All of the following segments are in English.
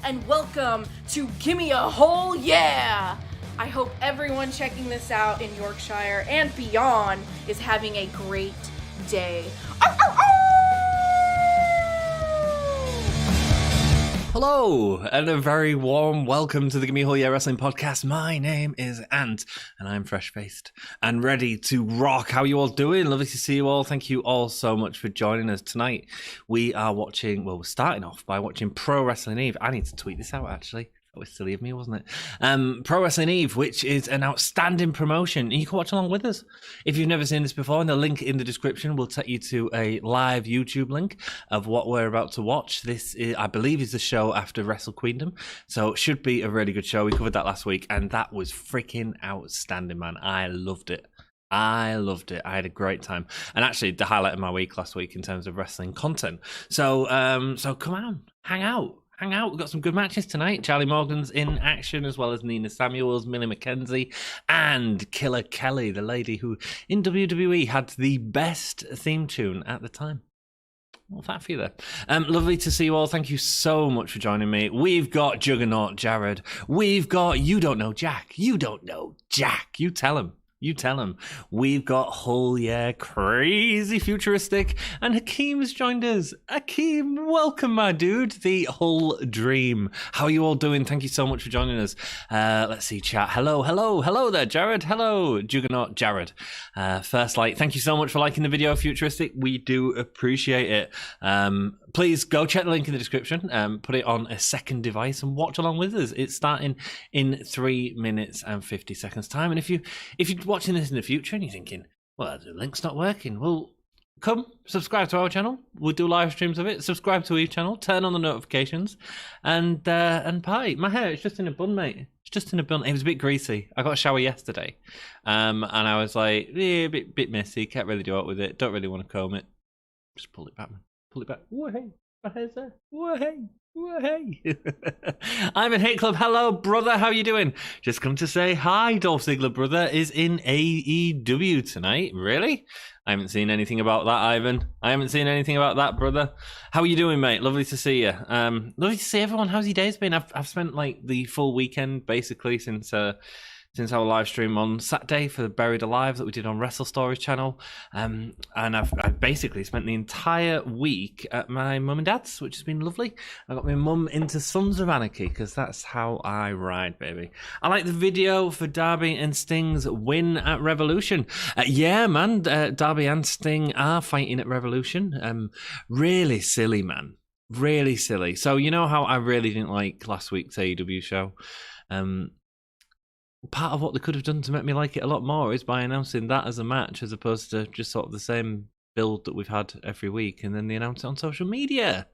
and welcome to Gimme a Whole Yeah! I hope everyone checking this out in Yorkshire and beyond is having a great day. Hello, and a very warm welcome to the Gimme a Whole Yeah Wrestling Podcast. My name is Ant, and I'm fresh-faced and ready to rock. How are you all doing? Lovely to see you all. Thank you all so much for joining us tonight. We are watching, well, we're starting off by watching Pro Wrestling Iive. I need to tweet this out, actually. That was silly of me, wasn't it? Pro Wrestling Iive, which is an outstanding promotion. You can watch along with us. If you've never seen this before, and the link in the description will take you to a live YouTube link of what we're about to watch. This, I believe, is the show after Wrestle Queendom. So it should be a really good show. We covered that last week, and that was freaking outstanding, man. I loved it. I had a great time. And actually, the highlight of my week last week in terms of wrestling content. So come on, hang out. We've got some good matches tonight. Charli Morgan's in action, as well as Nina Samuels, Millie McKenzie, and Killer Kelly, the lady who in WWE had the best theme tune at the time. Well, that for you there. Lovely to see you all. Thank you so much for joining me. We've got Juggernaut Jared. We've got You Don't Know Jack. You don't know Jack. You tell him. We've got Whole Yeah, crazy futuristic, and Hakeem's joined us. Hakeem, welcome, my dude. The whole dream. How are you all doing? Thank you so much for joining us. Let's see, chat. Hello there, Jared. Hello, Juggernaut Jared. First like, thank you so much for liking the video, futuristic. We do appreciate it. Please go check the link in the description. Put it on a second device and watch along with us. It's starting in 3 minutes and 50 seconds time. And if you're watching this in the future and you're thinking, well, the link's not working, well, come subscribe to our channel. We'll do live streams of it. Subscribe to Iive channel. Turn on the notifications, and pie. My hair, it's just in a bun, mate. It's just in a bun. It was a bit greasy. I got a shower yesterday, and I was like, a bit messy. Can't really do it with it. Don't really want to comb it. Just pull it back, man. Pull it back. Whoa, hey, my hair's there. Whoa, hey. I'm in Hate Club. Hello, brother. How you doing? Just come to say hi. Dolph Ziggler, brother, is in AEW tonight. Really? I haven't seen anything about that, Ivan. I haven't seen anything about that, brother. How are you doing, mate? Lovely to see you. Lovely to see everyone. How's your days been? I've spent like the full weekend basically since our live stream on Saturday for Buried Alive that we did on Wrestle Stories channel. And I've basically spent the entire week at my mum and dad's, which has been lovely. I got my mum into Sons of Anarchy because that's how I ride, baby. I like the video for Darby and Sting's win at Revolution. Yeah, man, Darby and Sting are fighting at Revolution. Really silly, man. Really silly. So you know how I really didn't like last week's AEW show? Part of what they could have done to make me like it a lot more is by announcing that as a match as opposed to just sort of the same build that we've had every week, and then they announce it on social media.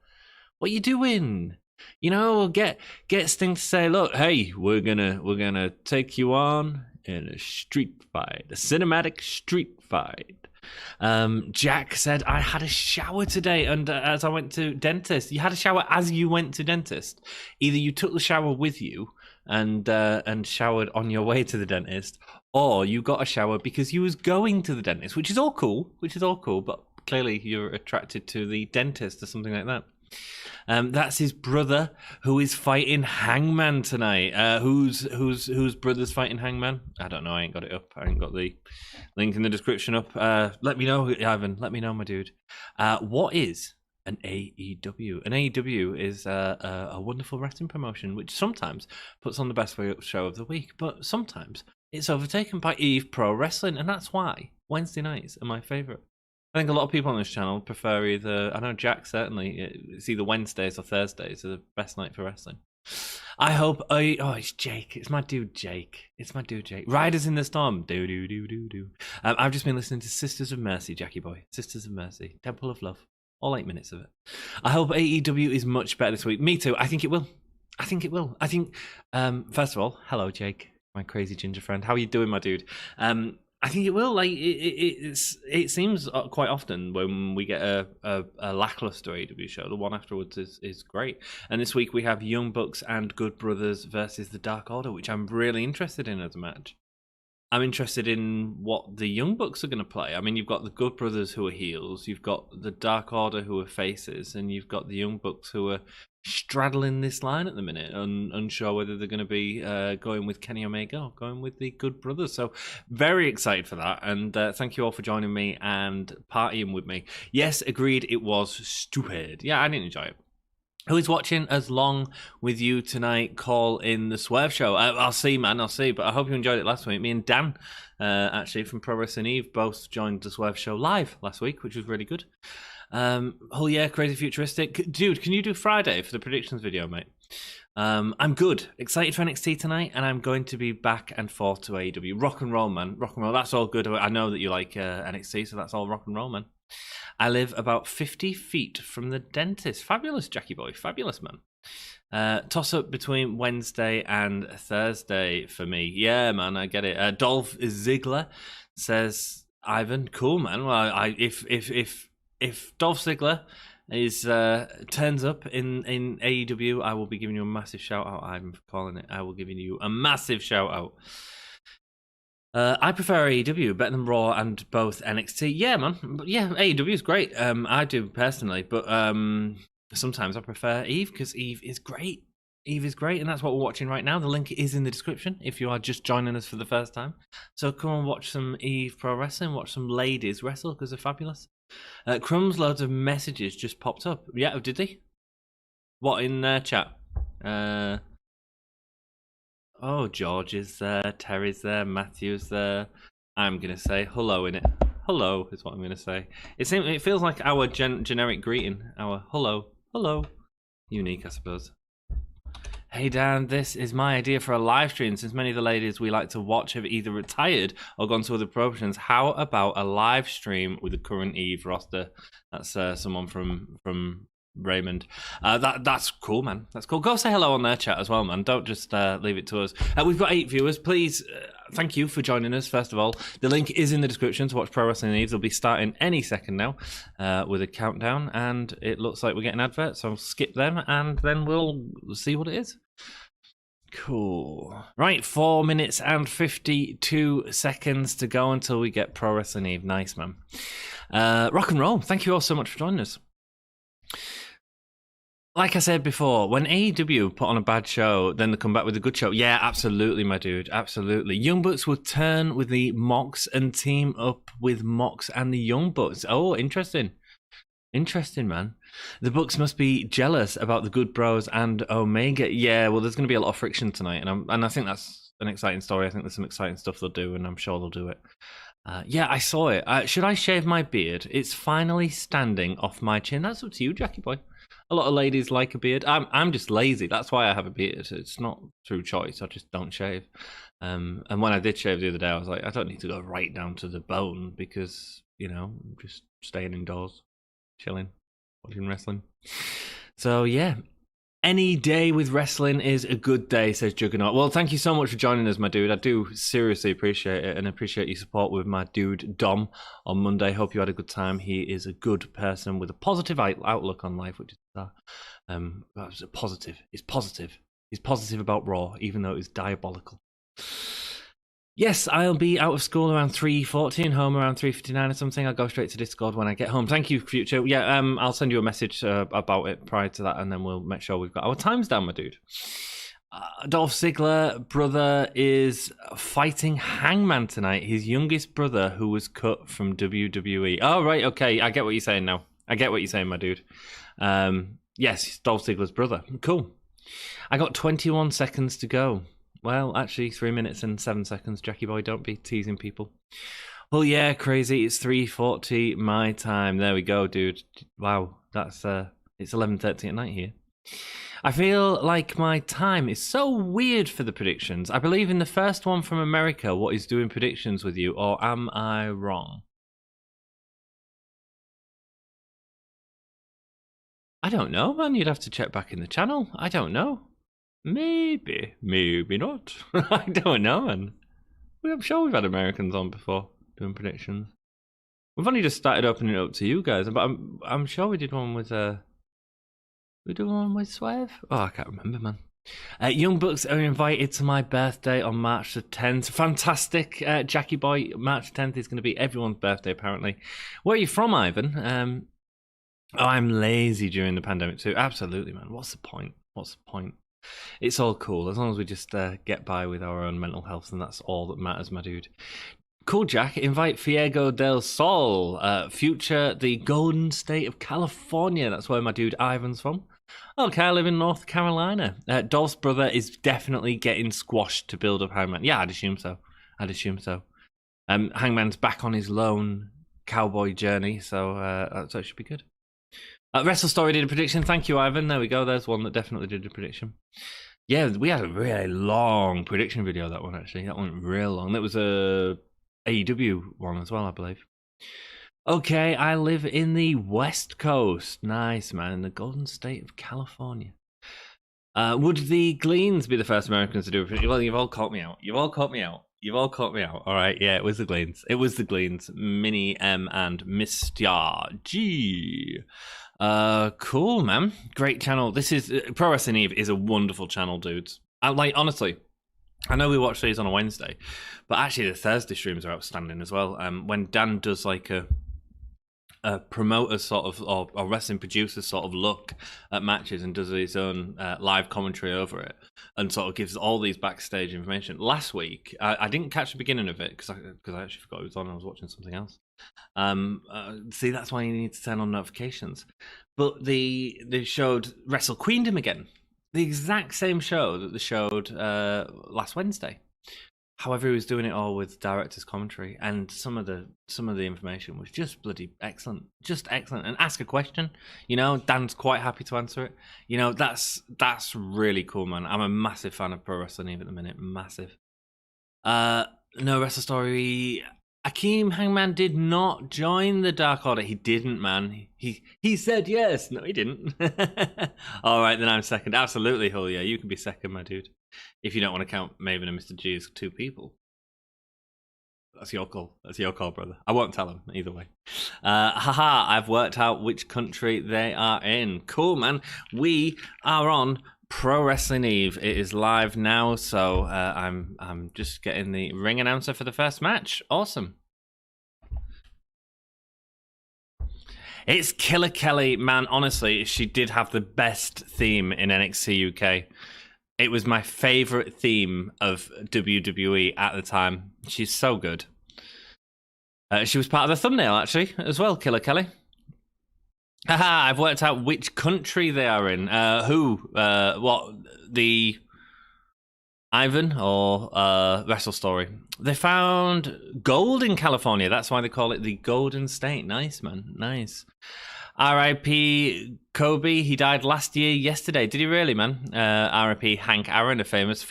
What are you doing? You know, get Sting to say, look, hey, we're gonna take you on in a street fight, a cinematic street fight. Jack said, I had a shower today, and as I went to dentist. You had a shower as you went to dentist. Either you took the shower with you and showered on your way to the dentist, or you got a shower because you was going to the dentist, which is all cool, but clearly you're attracted to the dentist or something like that. That's his brother who is fighting Hangman tonight. Whose brother's fighting Hangman? I don't know. I ain't got it up. I ain't got the link in the description up. Let me know, Ivan. Let me know, my dude. What is an AEW? An AEW is a wonderful wrestling promotion which sometimes puts on the best show of the week, but sometimes it's overtaken by Iive Pro Wrestling, and that's why Wednesday nights are my favourite. I think a lot of people on this channel prefer either, I know Jack certainly, it's either Wednesdays or Thursdays are the best night for wrestling. I hope, it's Jake. It's my dude Jake. Riders in the Storm. Do. I've just been listening to Sisters of Mercy, Jackie boy. Sisters of Mercy. Temple of Love. All 8 minutes of it. I hope AEW is much better this week. Me too. I think it will. I think, first of all, hello Jake, my crazy ginger friend. How are you doing, my dude? I think it will. Like it seems quite often when we get a lackluster AEW show, the one afterwards is great. And this week we have Young Bucks and Good Brothers versus the Dark Order, which I'm really interested in as a match. I'm interested in what the Young Bucks are going to play. I mean, you've got the Good Brothers who are heels, you've got the Dark Order who are faces, and you've got the Young Bucks who are straddling this line at the minute, unsure whether they're going to be going with Kenny Omega or going with the Good Brothers. So very excited for that, and thank you all for joining me and partying with me. Yes, agreed, it was stupid. Yeah, I didn't enjoy it. Who is watching as long with you tonight? Call in the Swerve Show. I'll see, man. I'll see. But I hope you enjoyed it last week. Me and Dan, actually from Pro Wrestling Iive, both joined the Swerve Show live last week, which was really good. Oh yeah, crazy futuristic. Dude, can you do Friday for the predictions video, mate? I'm good. Excited for NXT tonight, and I'm going to be back and forth to AEW. Rock and roll, man. Rock and roll. That's all good. I know that you like NXT, so that's all rock and roll, man. I live about 50 feet from the dentist. Fabulous, Jackie boy. Fabulous, man. Toss up between Wednesday and Thursday for me. Yeah, man, I get it. Dolph Ziggler says, Ivan, cool, man. Well, if Dolph Ziggler is turns up in AEW, I will be giving you a massive shout out. I'm calling it. I will give you a massive shout out. I prefer AEW better than Raw and both NXT. Yeah, man. Yeah, AEW is great. I do personally, but sometimes I prefer Iive because Iive is great. Iive is great, and that's what we're watching right now. The link is in the description if you are just joining us for the first time. So come and watch some Iive Pro Wrestling, watch some ladies wrestle because they're fabulous. Crumbs, loads of messages just popped up. Yeah, did they? What in chat? Oh, George is there, Terry's there, Matthew's there. I'm going to say hello in it. Hello is what I'm going to say. It feels like our generic greeting. Our hello. Unique, I suppose. Hey Dan, this is my idea for a live stream. Since many of the ladies we like to watch have either retired or gone to other promotions, how about a live stream with the current Iive roster? That's someone from Raymond. That's cool, man. That's cool. Go say hello on their chat as well, man. Don't just leave it to us. We've got 8 viewers. Please, thank you for joining us. First of all, the link is in the description to watch Pro Wrestling Iive. They'll be starting any second now with a countdown, and it looks like we're getting adverts. So I'll skip them, and then we'll see what it is. Cool. Right, 4 minutes and 52 seconds to go until we get Pro Wrestling Iive. Nice, man. Rock and roll. Thank you all so much for joining us. Like I said before, when AEW put on a bad show, then they come back with a good show. Yeah, absolutely, my dude. Absolutely. Young Bucks will turn with the Mox and team up with Mox and the Young Bucks. Oh, interesting. Interesting, man. The Bucks must be jealous about the Good Bros and Omega. Yeah, well, there's going to be a lot of friction tonight, and I think that's an exciting story. I think there's some exciting stuff they'll do, and I'm sure they'll do it. Yeah, I saw it. Should I shave my beard? It's finally standing off my chin. That's up to you, Jackie boy. A lot of ladies like a beard. I'm just lazy. That's why I have a beard. It's not through choice. I just don't shave. And when I did shave the other day, I was like, I don't need to go right down to the bone because, you know, I'm just staying indoors, chilling, watching wrestling. So, yeah. Any day with wrestling is a good day, says Juggernaut. Well, thank you so much for joining us, my dude. I do seriously appreciate it, and appreciate your support with my dude Dom on Monday. Hope you had a good time. He is a good person with a positive outlook on life, which is positive. He's positive. He's positive about Raw, even though it was diabolical. Yes, I'll be out of school around 3:40 and home around 3:59 or something. I'll go straight to Discord when I get home. Thank you, Future. Yeah, I'll send you a message about it prior to that, and then we'll make sure we've got our times down, my dude. Dolph Ziggler, brother, is fighting Hangman tonight. His youngest brother, who was cut from WWE. Oh, right, okay. I get what you're saying now. I get what you're saying, my dude. Yes, Dolph Ziggler's brother. Cool. I got 21 seconds to go. Well, actually, 3 minutes and 7 seconds. Jackie boy, don't be teasing people. Well, yeah, crazy. It's 3:40 my time. There we go, dude. Wow, that's it's 11:30 at night here. I feel like my time is so weird for the predictions. I believe in the first one from America, what is doing predictions with you, or am I wrong? I don't know, man. You'd have to check back in the channel. I don't know. Maybe not. I don't know, man. I'm sure we've had Americans on before doing predictions. We've only just started opening it up to you guys, but I'm sure we did one with we did one with Swerve. Oh, I can't remember, man. Young Bucks are invited to my birthday on March the 10th. Fantastic. Jackie Boy, March 10th is going to be everyone's birthday, apparently. Where are you from, Ivan? I'm lazy during the pandemic too. Absolutely, man. What's the point? It's all cool. As long as we just get by with our own mental health, and that's all that matters, my dude. Cool, Jack. Invite Fuego del Sol, future the Golden State of California. That's where my dude Ivan's from. Okay, I live in North Carolina. Dolph's brother is definitely getting squashed to build up Hangman. Yeah, I'd assume so. Hangman's back on his lone cowboy journey, so it should be good. Wrestle Story did a prediction. Thank you, Ivan. There we go. There's one that definitely did a prediction. Yeah, we had a really long prediction video, that one, actually. That went real long. That was a AEW one as well, I believe. Okay, I live in the West Coast. Nice, man. In the Golden State of California. Would the Gleans be the first Americans to do it? Well, you've all caught me out. All right, yeah, it was the Gleans. Minnie M and Mr. G. Cool, man. Great channel. This is Pro Wrestling Eve is a wonderful channel, dudes. Honestly, I know we watch these on a Wednesday, but actually the Thursday streams are outstanding as well. When Dan does like a promoter sort of or wrestling producer sort of look at matches and does his own live commentary over it and sort of gives all these backstage information. Last week, I didn't catch the beginning of it because I actually forgot it was on. I was watching something else. See, that's why you need to turn on notifications. But they showed Wrestle Queendom again, the exact same show that they showed last Wednesday. However, he was doing it all with director's commentary, and some of the information was just bloody excellent, And ask a question, Dan's quite happy to answer it. That's really cool, man. I'm a massive fan of Pro Wrestling Eve at the minute, massive. No Wrestle Story. Akeem Hangman did not join the Dark Order. He didn't, man. He said yes. No, he didn't. All right, then I'm second. Absolutely, Julia. You can be second, my dude. If you don't want to count Maven and Mr. G as two people. That's your call. Brother. I won't tell him either way. Haha, I've worked out which country they are in. Cool, man. We are on Pro Wrestling Eve. It is live now, so I'm just getting the ring announcer for the first match. Awesome. It's Killer Kelly, man. Honestly, she did have the best theme in NXT UK. It was my favorite theme of WWE at the time. She's so good. She was part of the thumbnail, actually, as well, Killer Kelly. Haha, I've worked out which country they are in. The Ivan or Wrestle Story? They found gold in California. That's why they call it the Golden State. Nice, man. Nice. R.I.P. Kobe. He died last year, yesterday. Did he really, man? R.I.P. Hank Aaron, a famous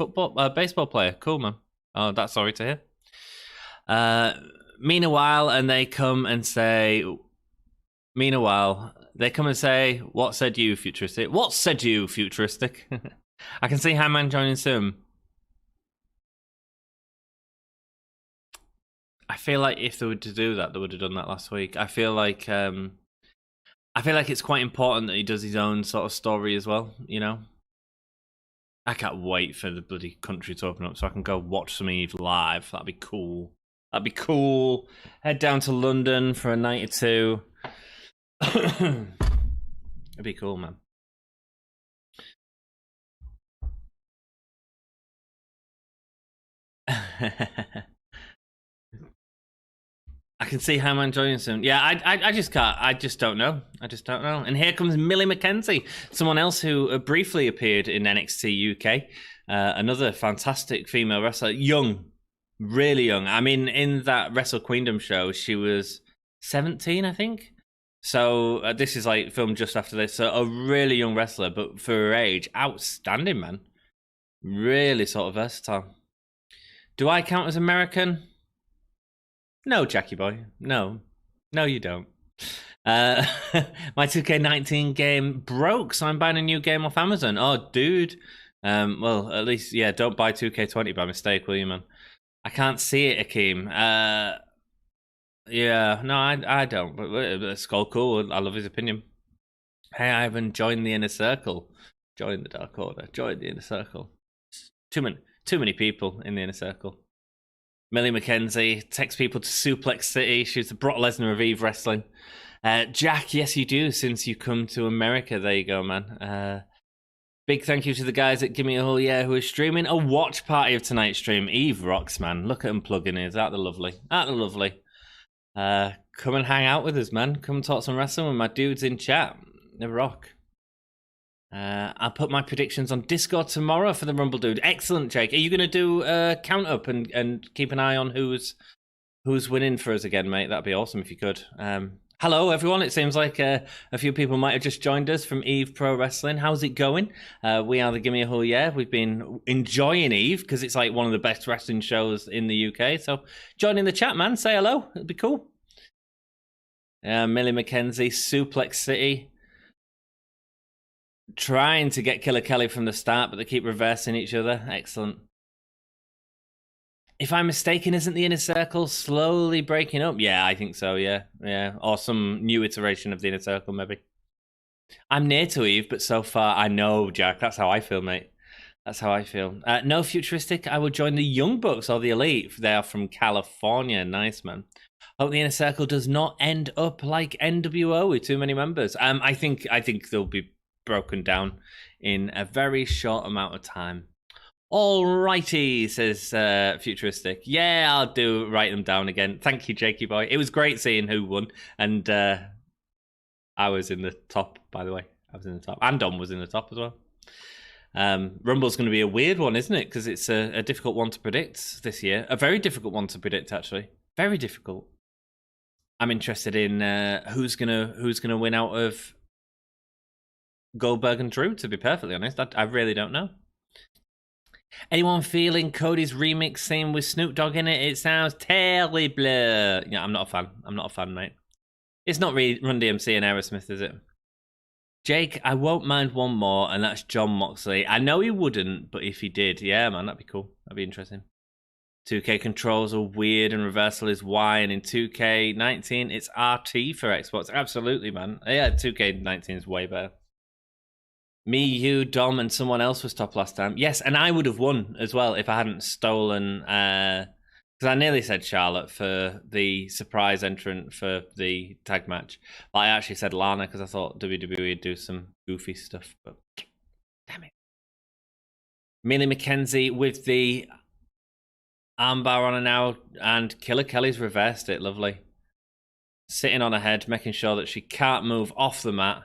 baseball player. Cool, man. Oh, that's sorry to hear. Meanwhile, they come and say, what said you, futuristic? What said you, futuristic? I can see Hangman joining soon. I feel like if they were to do that, they would have done that last week. I feel like it's quite important that he does his own sort of story as well, I can't wait for the bloody country to open up so I can go watch some Eve live. That'd be cool. Head down to London for a night or two. It'd be cool, man. I can see Hangman joining soon. Yeah, I just can't. I just don't know. And here comes Millie McKenzie, someone else who briefly appeared in NXT UK. Another fantastic female wrestler. Young. Really young. I mean, in that Wrestle Queendom show, she was 17, I think. So this is like filmed just after this. So a really young wrestler, but for her age, outstanding, man. Really sort of versatile. Do I count as American? No, Jackie boy. No, you don't. My 2K19 game broke, so I'm buying a new game off Amazon. Oh, dude. Well, at least, yeah, don't buy 2K20 by mistake, will you, man? I can't see it, Akeem. Yeah, no, I don't. But it's all cool. I love his opinion. Hey, Ivan, join the inner circle. Join the Dark Order. Join the Inner Circle. Too many people in the Inner Circle. Millie McKenzie takes people to Suplex City. She's the Brock Lesnar of Iive Wrestling. Jack, yes you do, since you come to America. There you go, man. Big thank you to the guys at Gimme a Hole Yeah who are streaming a watch party of tonight's stream. Iive rocks, man. Look at them plugging in. Aren't they lovely? Aren't they lovely? Come and hang out with us, man. Come and talk some wrestling with my dudes in chat. They rock. I'll put my predictions on Discord tomorrow for the Rumble Dude. Excellent, Jake. Are you going to do a count up and keep an eye on who's winning for us again, mate? That'd be awesome if you could. Hello, everyone. It seems like a few people might have just joined us from Iive Pro Wrestling. How's it going? We are the Gimme a Hole Yeah. We've been enjoying Iive because it's like one of the best wrestling shows in the UK. So join in the chat, man. Say hello. It'd be cool. Millie McKenzie, Suplex City. Trying to get Killer Kelly from the start, but they keep reversing each other. Excellent. If I'm mistaken, isn't the Inner Circle slowly breaking up? Yeah, I think so, yeah. Or some new iteration of the Inner Circle, maybe. I'm near to Iive, but so far, I know, Jack. That's how I feel, mate. That's how I feel. No futuristic, I would join the Young Bucks or the Elite. They are from California. Nice, man. Hope the Inner Circle does not end up like NWO with too many members. I think they'll be broken down in a very short amount of time. Alrighty, says Futuristic. Yeah, I'll write them down again. Thank you, Jakey boy. It was great seeing who won, and I was in the top, by the way. I was in the top, and Dom was in the top as well. Rumble's going to be a weird one, isn't it? Because it's a difficult one to predict this year. A very difficult one to predict, actually. Very difficult. I'm interested in who's gonna win out of Goldberg and Drew, to be perfectly honest. I really don't know. Anyone feeling Cody's remix scene with Snoop Dogg in it? It sounds terrible. Yeah, I'm not a fan, mate. It's not really Run DMC and Aerosmith, is it? Jake, I won't mind one more, and that's John Moxley. I know he wouldn't, but if he did, yeah, man, that'd be cool. That'd be interesting. 2K controls are weird and reversal is Y, and in 2K19, it's RT for Xbox. Absolutely, man. Yeah, 2K19 is way better. Me, you, Dom, and someone else was top last time. Yes, and I would have won as well if I hadn't stolen... Because I nearly said Charlotte for the surprise entrant for the tag match. But I actually said Lana because I thought WWE would do some goofy stuff. But damn it. Millie McKenzie with the armbar on her now, and Killer Kelly's reversed it. Lovely. Sitting on her head, making sure that she can't move off the mat.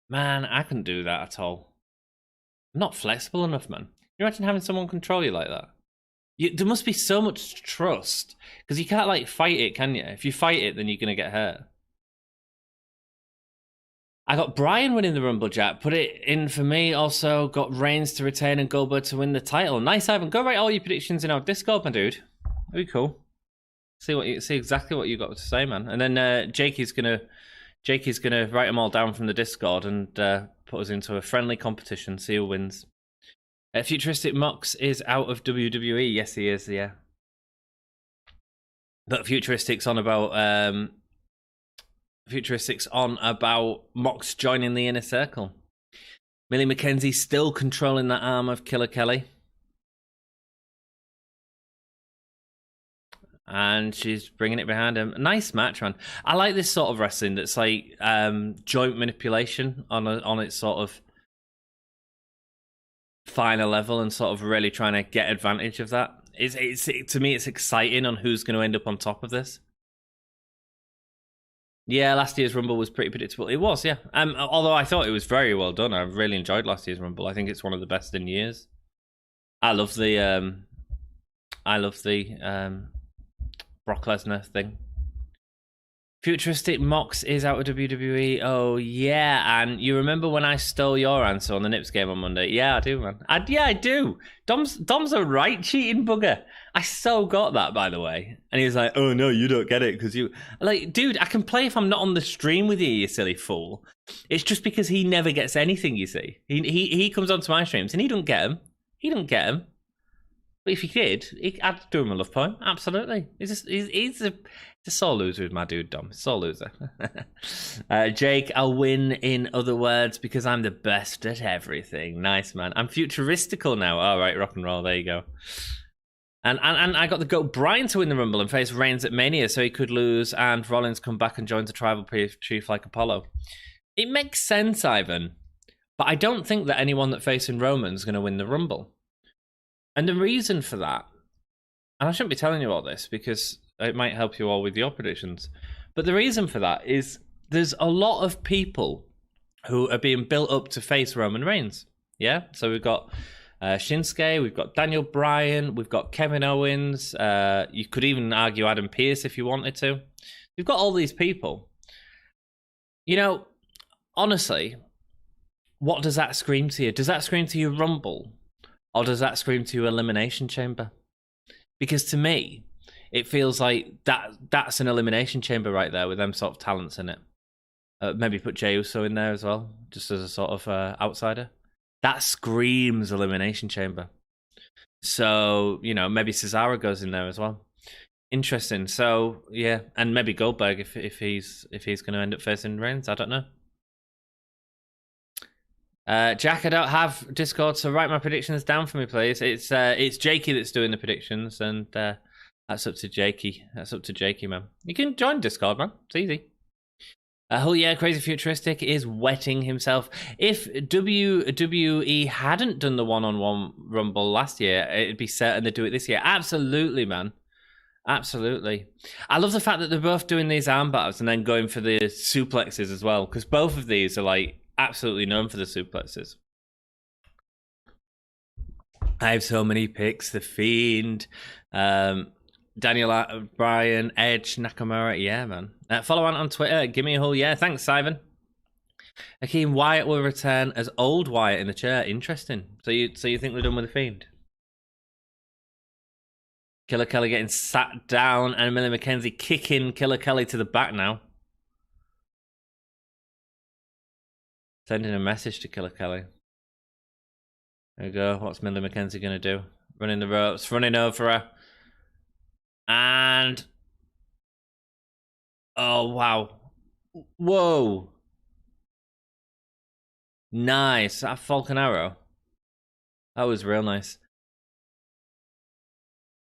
Man, I couldn't do that at all. I'm not flexible enough, man. Can you imagine having someone control you like that? There must be so much trust, because you can't, like, fight it, can you? If you fight it, then you're going to get hurt. I got Brian winning the Rumble, Jack. Put it in for me. Also got Reigns to retain and Goldberg to win the title. Nice, Ivan. Go write all your predictions in our Discord, my dude. That'd be cool. See exactly what you got to say, man. And then Jakey's gonna write them all down from the Discord and put us into a friendly competition. See who wins. Futuristic Mox is out of WWE. Yes, he is. Yeah. But Futuristic's on about Mox joining the Inner Circle. Millie McKenzie still controlling that arm of Killer Kelly. And she's bringing it behind him. Nice match, man. I like this sort of wrestling that's like joint manipulation on its sort of finer level and sort of really trying to get advantage of that. To me, it's exciting on who's going to end up on top of this. Yeah, last year's Rumble was pretty predictable. It was, yeah. Although I thought it was very well done. I really enjoyed last year's Rumble. I think it's one of the best in years. I love the Brock Lesnar thing. Futuristic Mox is out of WWE. Oh, yeah. And you remember when I stole your answer on the Nips game on Monday? Yeah, I do, man. I do. Dom's a right cheating bugger. I so got that, by the way. And he was like, oh, no, you don't get it because you... Like, dude, I can play if I'm not on the stream with you, you silly fool. It's just because he never gets anything, you see. He comes onto my streams and he don't get them. He don't get them. But if he did, I'd do him a love poem. Absolutely. He's a sore loser with my dude, Dom. Sore loser. Jake, I'll win in other words because I'm the best at everything. Nice, man. I'm futuristical now. All right, rock and roll. There you go. And I got the GOAT Brian to win the Rumble and face Reigns at Mania so he could lose and Rollins come back and joins the tribal chief like Apollo. It makes sense, Ivan. But I don't think that anyone that facing Roman's going to win the Rumble. And the reason for that, and I shouldn't be telling you all this because it might help you all with your predictions, but the reason for that is there's a lot of people who are being built up to face Roman Reigns. Yeah? So we've got Shinsuke, we've got Daniel Bryan, we've got Kevin Owens, you could even argue Adam Pearce if you wanted to. You've got all these people. You know, honestly, what does that scream to you? Does that scream to you Rumble? Or does that scream to you Elimination Chamber? Because to me, it feels like that's an Elimination Chamber right there with them sort of talents in it. Maybe put Jey Uso in there as well, just as a sort of outsider. That screams Elimination Chamber. So, you know, maybe Cesaro goes in there as well. Interesting. So, yeah, and maybe Goldberg if he's going to end up facing Reigns. I don't know. Jack, I don't have Discord, so write my predictions down for me, please. It's Jakey that's doing the predictions, and that's up to Jakey. That's up to Jakey, man. You can join Discord, man. It's easy. Oh yeah, Crazy Futuristic is wetting himself. If WWE hadn't done the one-on-one Rumble last year, it'd be certain to do it this year. Absolutely, man. Absolutely. I love the fact that they're both doing these armbars and then going for the suplexes as well, because both of these are like absolutely known for the suplexes. I have so many picks. The Fiend, Daniel Bryan, Edge, Nakamura. Yeah, man. Follow on Twitter. Gimme a whole yeah. Thanks, Simon. Akeem Wyatt will return as old Wyatt in the chair. Interesting. So you think they're done with the Fiend? Killer Kelly getting sat down and Millie McKenzie kicking Killer Kelly to the back now. Sending a message to Killer Kelly. There we go. What's Millie McKenzie going to do? Running the ropes, running over her. And... oh, wow. Whoa. Nice. That Falcon Arrow. That was real nice.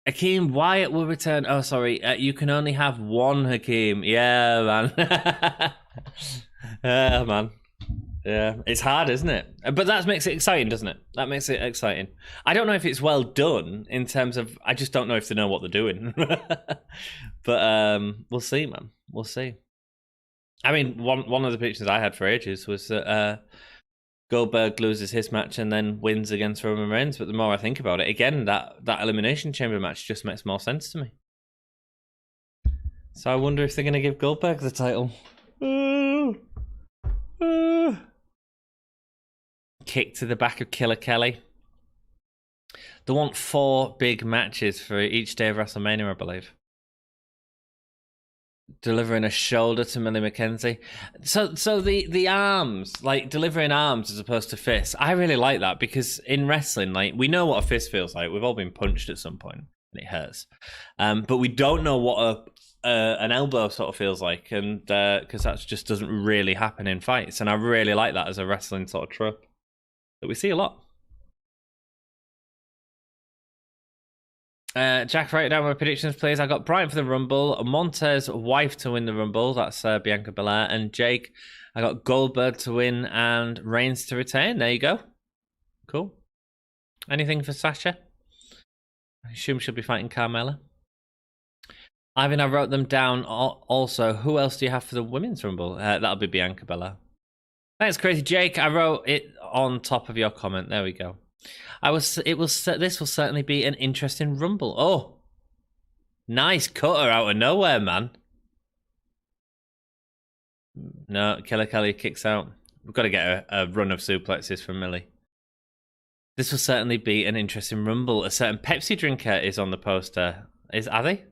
Hakeem Wyatt will return. Oh, sorry. You can only have one Hakeem. Yeah, man. Yeah, man. Yeah, it's hard, isn't it? But that makes it exciting, doesn't it? That makes it exciting. I don't know if it's well done in terms of... I just don't know if they know what they're doing. But we'll see, man. We'll see. I mean, one of the predictions I had for ages was that Goldberg loses his match and then wins against Roman Reigns. But the more I think about it, again, that Elimination Chamber match just makes more sense to me. So I wonder if they're going to give Goldberg the title. Kick to the back of Killer Kelly. They want 4 big matches for each day of WrestleMania, I believe. Delivering a shoulder to Millie McKenzie. So the arms, like delivering arms as opposed to fists. I really like that because in wrestling, like we know what a fist feels like. We've all been punched at some point and it hurts. But we don't know what an elbow sort of feels like, and because that just doesn't really happen in fights. And I really like that as a wrestling sort of trope that we see a lot. Jack, write down my predictions, please. I got Brian for the Rumble, Montez wife to win the Rumble, that's Bianca Belair, and Jake, I got Goldberg to win and Reigns to retain. There you go. Cool. Anything for Sasha? I assume she'll be fighting Carmella. Ivan, I wrote them down. Also, who else do you have for the Women's Rumble? That'll be Bianca Belair. Thanks, Crazy Jake. I wrote it on top of your comment. There we go. This will certainly be an interesting Rumble. Oh, nice cutter out of nowhere, man. No, Killer Kelly kicks out. We've got to get a run of suplexes from Millie. This will certainly be an interesting Rumble. A certain Pepsi drinker is on the poster. Are they?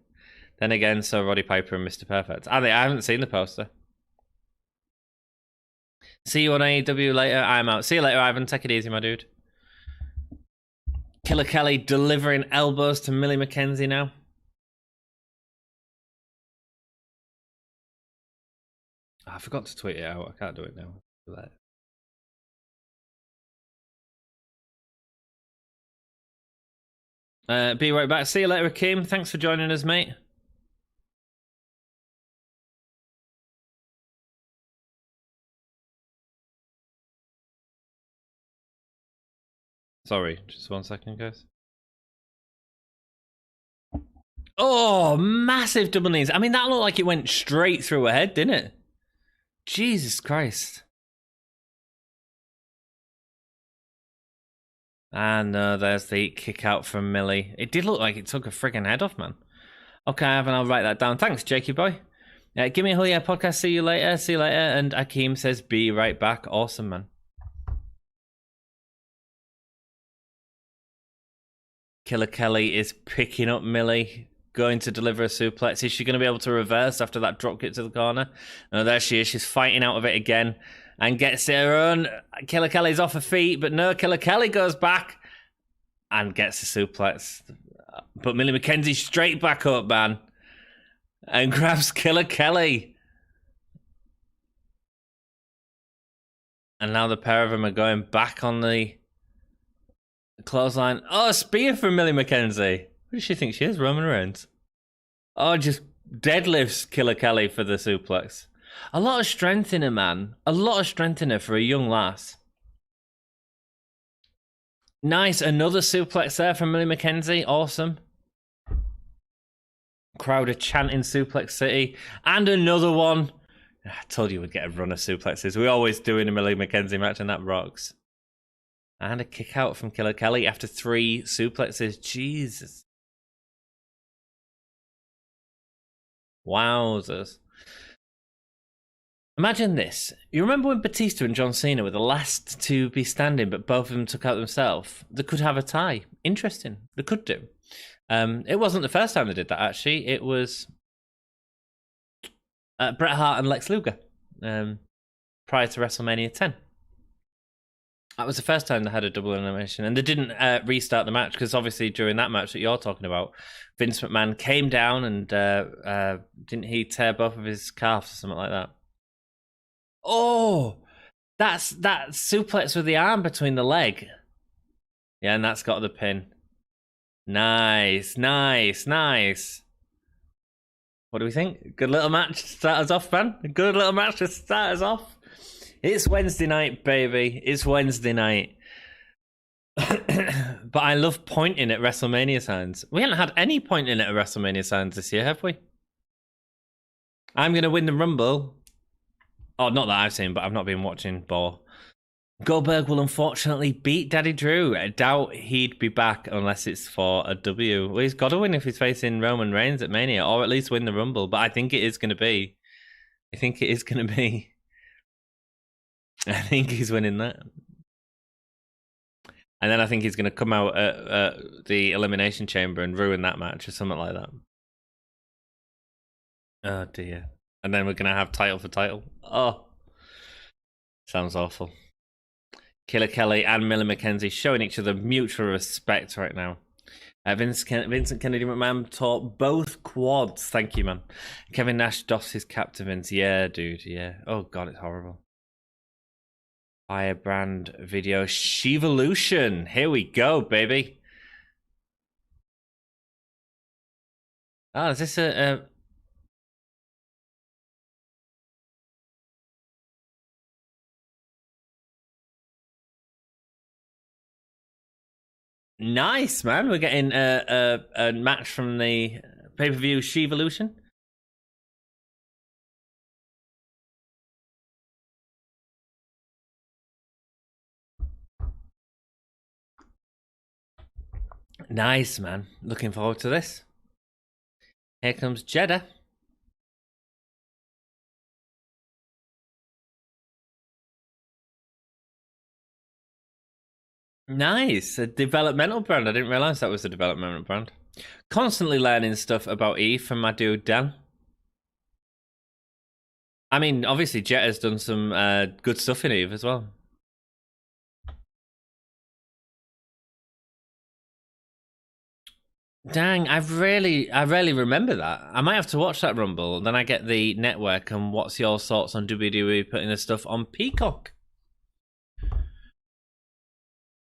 Then again, so Roddy Piper and Mr. Perfect. Are they? I haven't seen the poster. See you on AEW later. I'm out. See you later, Ivan. Take it easy, my dude. Killer Kelly delivering elbows to Millie McKenzie now. I forgot to tweet it out. I can't do it now. Be right back. See you later, Akeem. Thanks for joining us, mate. Sorry, just 1 second, guys. Oh, massive double knees. I mean, that looked like it went straight through her head, didn't it? Jesus Christ. And there's the kick out from Millie. It did look like it took a friggin' head off, man. Okay, Ivan, I'll write that down. Thanks, Jakey boy. Give me a yeah podcast. See you later. See you later. And Akeem says, be right back. Awesome, man. Killer Kelly is picking up Millie, going to deliver a suplex. Is she going to be able to reverse after that drop kick to the corner? No, there she is. She's fighting out of it again and gets her own. Killer Kelly's off her feet, but no, Killer Kelly goes back and gets a suplex. But Millie McKenzie straight back up, man, and grabs Killer Kelly. And now the pair of them are going back on the clothesline. Oh, spear from Millie McKenzie. Who does she think she is? Roman Reigns. Oh, just deadlifts Killer Kelly for the suplex. A lot of strength in her, man. A lot of strength in her for a young lass. Nice. Another suplex there from Millie McKenzie. Awesome. Crowd are chanting Suplex City. And another one. I told you we'd get a run of suplexes. We always do in a Millie McKenzie match, and that rocks. And a kick out from Killer Kelly after 3 suplexes. Jesus. Wowzers. Imagine this. You remember when Batista and John Cena were the last to be standing, but both of them took out themselves? They could have a tie. Interesting. They could do. It wasn't the first time they did that, actually. It was Bret Hart and Lex Luger prior to WrestleMania 10. That was the first time they had a double elimination, and they didn't restart the match because obviously during that match that you're talking about, Vince McMahon came down and didn't he tear both of his calves or something like that? Oh, that's that suplex with the arm between the leg. Yeah, and that's got the pin. Nice, nice, nice. What do we think? Good little match to start us off, man. A good little match to start us off. It's Wednesday night, baby. It's Wednesday night. But I love pointing at WrestleMania signs. We haven't had any pointing at WrestleMania signs this year, have we? I'm going to win the Rumble. Oh, not that I've seen, but I've not been watching ball. Goldberg will unfortunately beat Daddy Drew. I doubt he'd be back unless it's for a W. Well, he's got to win if he's facing Roman Reigns at Mania, or at least win the Rumble. But I think it is going to be. I think it is going to be. I think he's winning that. And then I think he's going to come out at the Elimination Chamber and ruin that match or something like that. Oh, dear. And then we're going to have title for title. Oh. Sounds awful. Killer Kelly and Millie McKenzie showing each other mutual respect right now. Vincent Kennedy McMahon taught both quads. Thank you, man. Kevin Nash doffs his cap to Vince. Yeah, dude. Yeah. Oh, God, it's horrible. Firebrand video. Shevolution. Here we go, baby. Oh, is this a... Nice, man. We're getting a match from the pay-per-view Shevolution. Nice, man. Looking forward to this. Here comes Jeddah. Nice. A developmental brand. I didn't realize that was a developmental brand. Constantly learning stuff about Iive from my dude, Dan. I mean, obviously, Jeddah's done some good stuff in Iive as well. Dang, I rarely remember that. I might have to watch that Rumble. Then I get the network. And what's your thoughts on WWE putting the stuff on Peacock?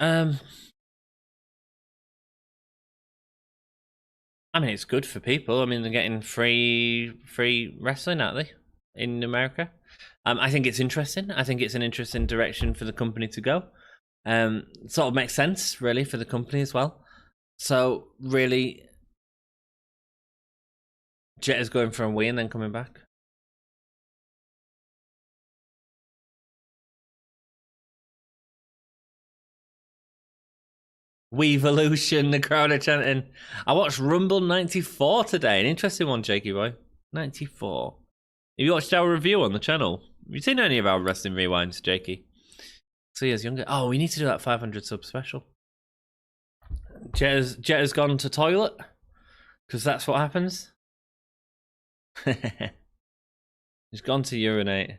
I mean, it's good for people. I mean, they're getting free wrestling, aren't they, in America? I think it's interesting. I think it's an interesting direction for the company to go. Sort of makes sense, really, for the company as well. So, really, Jet is going for a win and then coming back. Weevolution, the crowd are chanting. I watched Rumble 94 today. An interesting one, Jakey boy. 94. Have you watched our review on the channel? Have you seen any of our wrestling rewinds, Jakey? 3 years younger. Oh, we need to do that 500 sub special. Jet has gone to toilet because that's what happens. He's gone to urinate.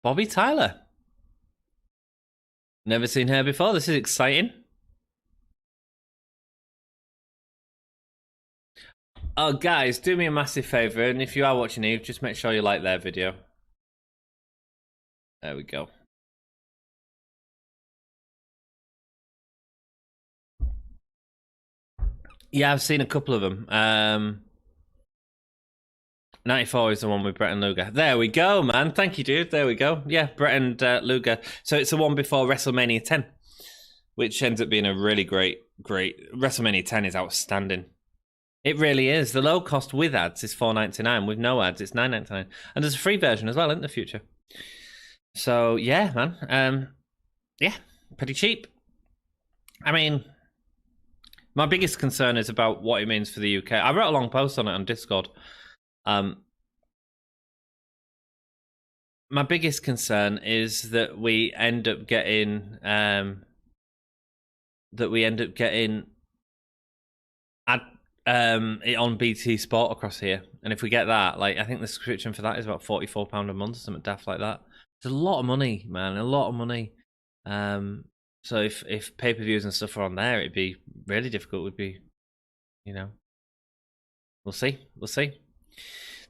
Bobby Tyler. Never seen her before. This is exciting. Oh, guys, do me a massive favour, and if you are watching Iive, just make sure you like their video. There we go. Yeah, I've seen a couple of them. 94 is the one with Brett and Luger. There we go, man. Thank you, dude. There we go. Yeah, Brett and Luger. So it's the one before WrestleMania 10, which ends up being a really great. WrestleMania 10 is outstanding. It really is. The low cost with ads is $4.99. With no ads, it's $9.99. And there's a free version as well in the future. So yeah, man. Yeah, pretty cheap. I mean, my biggest concern is about what it means for the UK. I wrote a long post on it on Discord. My biggest concern is that we end up getting it on BT Sport across here, and if we get that, like, I think the subscription for that is about £44 a month, something daft like that. It's a lot of money, man, a lot of money. So if pay-per-views and stuff are on there, it'd be really difficult. It would be, you know, we'll see.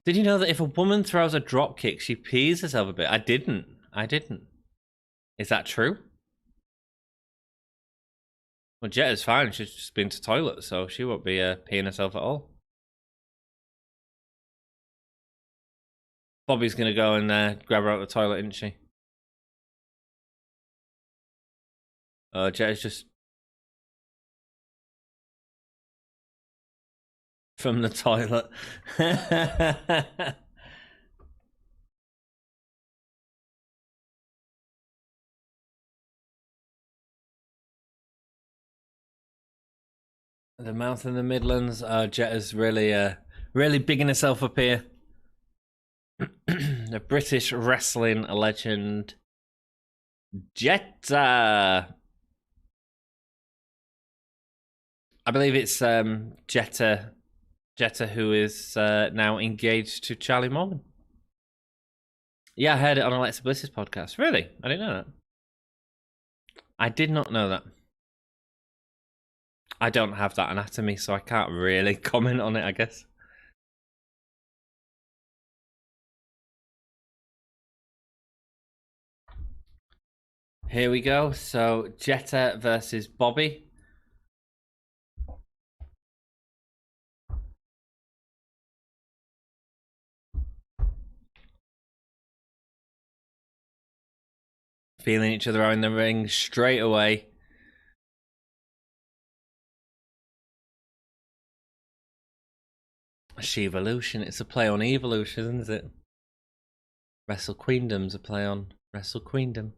Did you know that if a woman throws a drop kick, she pees herself a bit? I didn't. Is that true? Well, Jet is fine. She's just been to the toilet, so she won't be peeing herself at all. Bobby's going to go and grab her out of the toilet, isn't she? Jet is just from the toilet. The mouth in the Midlands. Jet is really bigging herself up here. The British wrestling legend, Jetta. I believe it's Jetta who is now engaged to Charli Morgan. Yeah, I heard it on Alexa Bliss's podcast. Really? I didn't know that. I did not know that. I don't have that anatomy, so I can't really comment on it, I guess. Here we go. So, Jetta versus Bobby. Feeling each other out in the ring straight away. She-Evolution. It's a play on Evolution, isn't it? Wrestle Queendom's a play on Wrestle Queendom.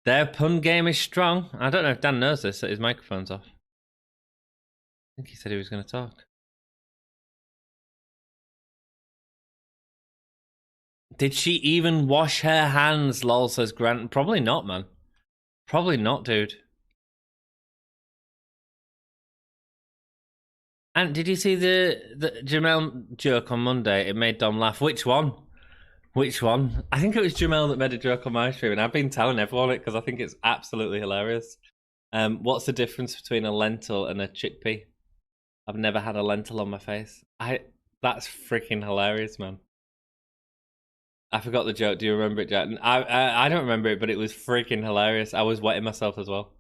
Their pun game is strong. I don't know if Dan knows this, that his microphone's off. I think he said he was going to talk. Did she even wash her hands? Lol, says Grant. Probably not, man. Probably not, dude. And did you see the Jamel joke on Monday? It made Dom laugh. Which one? Which one? I think it was Jamel that made a joke on my stream, and I've been telling everyone it because I think it's absolutely hilarious. What's the difference between a lentil and a chickpea? I've never had a lentil on my face. That's freaking hilarious, man. I forgot the joke. Do you remember it, Jack? I don't remember it, but it was freaking hilarious. I was wetting myself as well.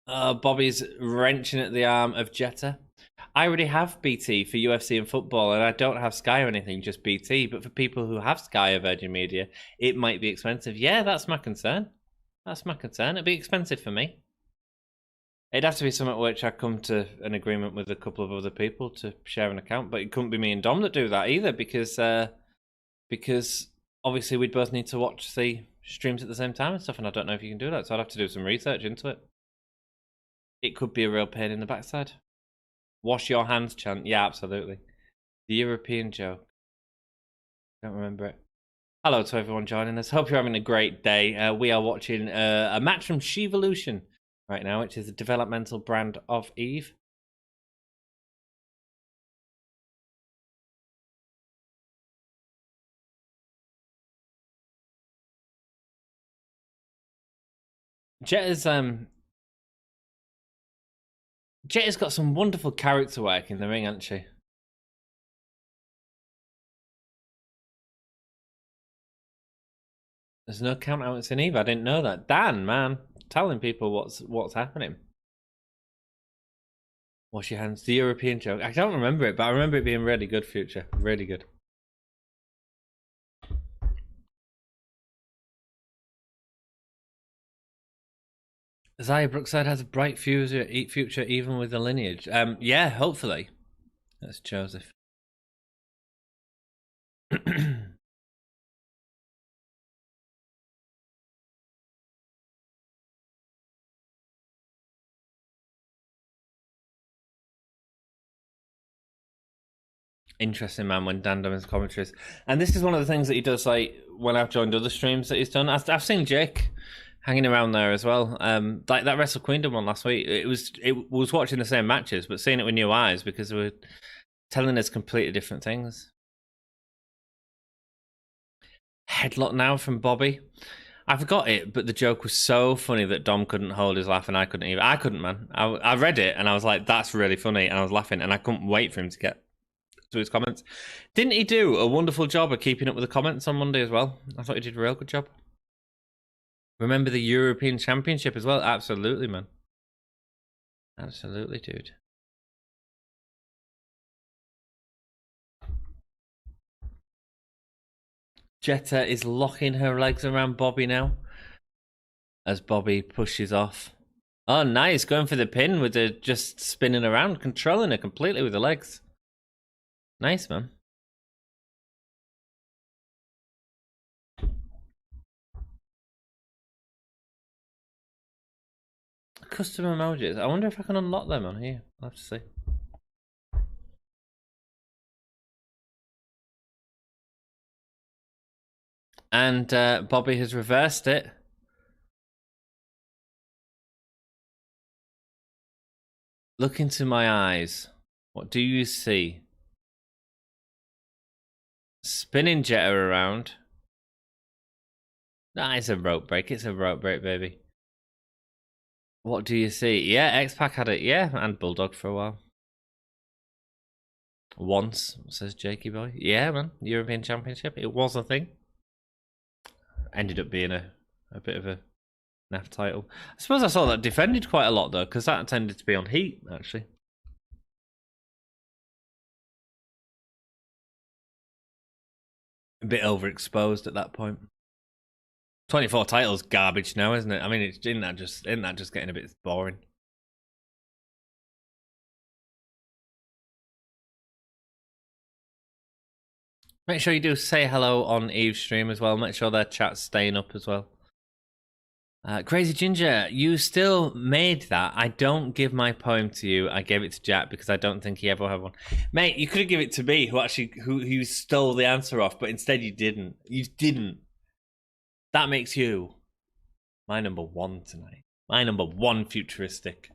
Bobby's wrenching at the arm of Jetta. I already have BT for UFC and football, and I don't have Sky or anything, just BT. But for people who have Sky or Virgin Media, it might be expensive. Yeah, that's my concern. That's my concern. It'd be expensive for me. It'd have to be something which I come to an agreement with a couple of other people to share an account. But it couldn't be me and Dom that do that either, because obviously we'd both need to watch the streams at the same time and stuff, and I don't know if you can do that. So I'd have to do some research into it. It could be a real pain in the backside. Wash your hands chant. Yeah, absolutely. The European joke. Don't remember it. Hello to everyone joining us. Hope you're having a great day. We are watching a match from Sheevolution right now, which is a developmental brand of Iive. Jetta's got some wonderful character work in the ring, hasn't she? There's no count outs in Iive. I didn't know that. Dan, man, telling people what's happening. Wash your hands. The European joke. I don't remember it, but I remember it being really good. Future, really good. Zaya Brookside has a bright future even with the lineage. Yeah, hopefully. That's Joseph. Interesting, man, when Dan does his commentaries. And this is one of the things that he does, like, when I've joined other streams that he's done. I've seen Jake hanging around there as well. Like that Wrestle Queendom one last week. It was watching the same matches, but seeing it with new eyes because they were telling us completely different things. Headlock now from Bobby. I forgot it, but the joke was so funny that Dom couldn't hold his laugh and I couldn't either. I couldn't, man. I read it and I was like, that's really funny. And I was laughing and I couldn't wait for him to get to his comments. Didn't he do a wonderful job of keeping up with the comments on Monday as well? I thought he did a real good job. Remember the European Championship as well? Absolutely, man. Absolutely, dude. Jetta is locking her legs around Bobby now as Bobby pushes off. Oh, nice. Going for the pin with her just spinning around, controlling her completely with the legs. Nice, man. Custom emojis. I wonder if I can unlock them on here. I'll have to see. And Bobby has reversed it. Look into my eyes. What do you see? Spinning Jetta around. Nah, it's a rope break. It's a rope break, baby. What do you see? Yeah, X-Pac had it. Yeah, and Bulldog for a while. Once, says Jakey Boy. Yeah, man. European Championship. It was a thing. Ended up being a bit of a naff title. I suppose I saw that defended quite a lot, though, because that tended to be on Heat, actually. A bit overexposed at that point. 24 titles garbage now, isn't it? I mean, isn't that just getting a bit boring? Make sure you do say hello on Iive's stream as well. Make sure their chat's staying up as well. Crazy Ginger, you still made that. I don't give my poem to you. I gave it to Jack because I don't think he ever had one. Mate, you could have given it to me, who stole the answer off, but instead you didn't. You didn't. That makes you My number one tonight. My number one futuristic.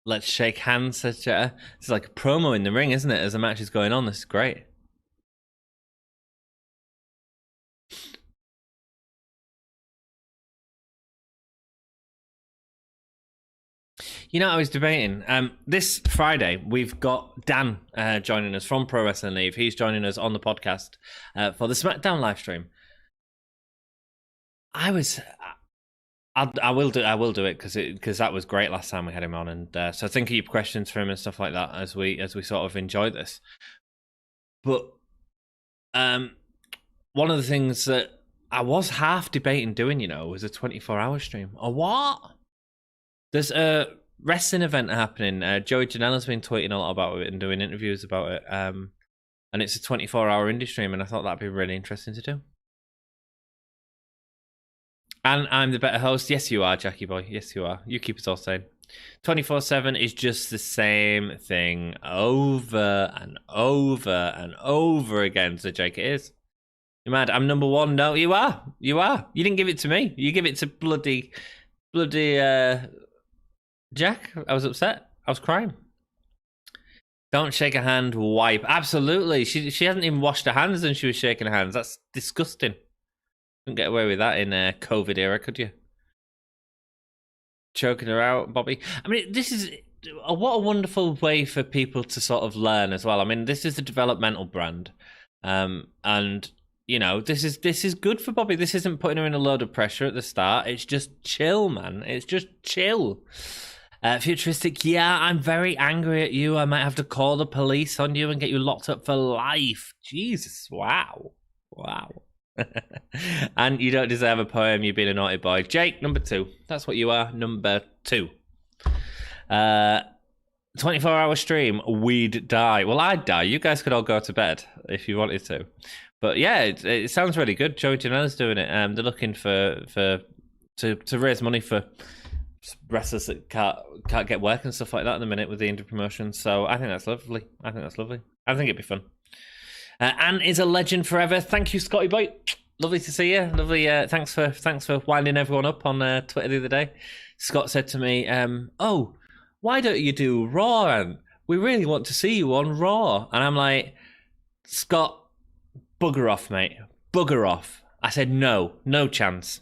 Let's shake hands, says Jetta. It's like a promo in the ring, isn't it? As the match is going on, this is great. You know, I was debating. This Friday, we've got Dan joining us from Pro Wrestling Iive. He's joining us on the podcast for the SmackDown live stream. I will do it because that was great last time we had him on, and so think of your questions for him and stuff like that as we sort of enjoy this. But one of the things that I was half debating doing, you know, was a 24-hour stream. Or what? There's a wrestling event happening. Joey Janela's been tweeting a lot about it and doing interviews about it. And it's a 24-hour indie stream, and I thought that'd be really interesting to do. And I'm the better host. Yes, you are, Jackie boy. Yes, you are. You keep us all sane. 24/7 is just the same thing over and over and over again. So, Jake, it is. You're mad? I'm number one. No, you are. You are. You didn't give it to me. You give it to bloody Jack. I was upset. I was crying. Don't shake a hand, wipe. Absolutely. She hasn't even washed her hands and she was shaking her hands. That's disgusting. Couldn't get away with that in COVID era, could you? Choking her out, Bobby. I mean, this is what a wonderful way for people to sort of learn as well. I mean, this is a developmental brand, and you know, this is good for Bobby. This isn't putting her in a load of pressure at the start. It's just chill, man. It's just chill. Futuristic, yeah, I'm very angry at you. I might have to call the police on you and get you locked up for life. Jesus, wow. And you don't deserve a poem. You've been a naughty boy. Jake, number 2. That's what you are, number 2. 24-hour stream, we'd die. Well, I'd die. You guys could all go to bed if you wanted to. But yeah, it sounds really good. Joey Janela's doing it. They're looking to raise money for wrestlers that can't get work and stuff like that at the minute with the indie promotion. So I think that's lovely. I think it'd be fun. Anne is a legend forever. Thank you, Scotty boy. Lovely to see you. Lovely. Thanks for winding everyone up on Twitter the other day. Scott said to me, "Oh, why don't you do Raw? Anne? We really want to see you on Raw." And I'm like, Scott, bugger off, mate. Bugger off. I said no chance.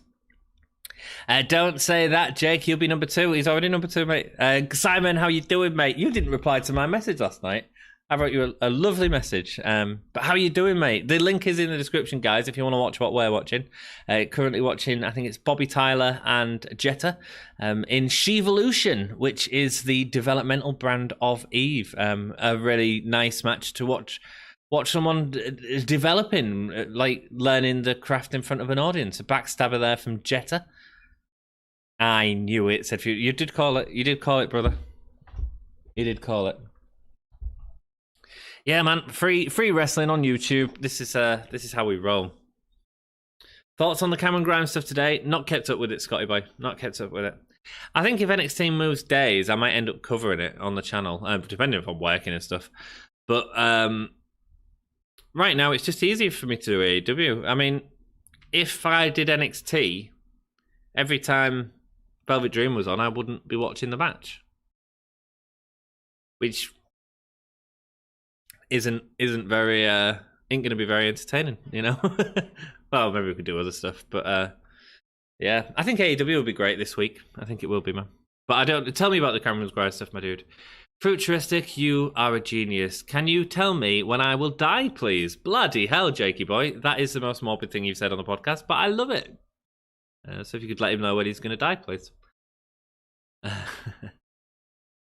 Don't say that, Jake. You'll be number 2. He's already number 2, mate. Simon, how you doing, mate? You didn't reply to my message last night. I wrote you a lovely message. But how you doing, mate? The link is in the description, guys, if you want to watch what we're watching. Currently watching, I think it's Bobby Tyler and Jetta in Shevolution, which is the developmental brand of Iive. A really nice match to watch someone developing, like learning the craft in front of an audience. A backstabber there from Jetta. I knew it, said you did call it. You did call it, brother. You did call it. Yeah, man, free wrestling on YouTube. This is how we roll. Thoughts on the Cameron Grimes stuff today? Not kept up with it, Scotty boy. Not kept up with it. I think if NXT moves days, I might end up covering it on the channel, depending if I'm working and stuff. But right now, it's just easier for me to do AEW. I mean, if I did NXT, every time Velvet Dream was on, I wouldn't be watching the match, which isn't very ain't gonna be very entertaining, you know. Well, maybe we could do other stuff, but yeah, I think AEW will be great this week. I think it will be, man. But I don't tell me about the Cameron Grimes stuff, my dude. Futuristic, you are a genius. Can you tell me when I will die, please? Bloody hell, Jakey boy, that is the most morbid thing you've said on the podcast, but I love it. So if you could let him know when he's gonna die, please.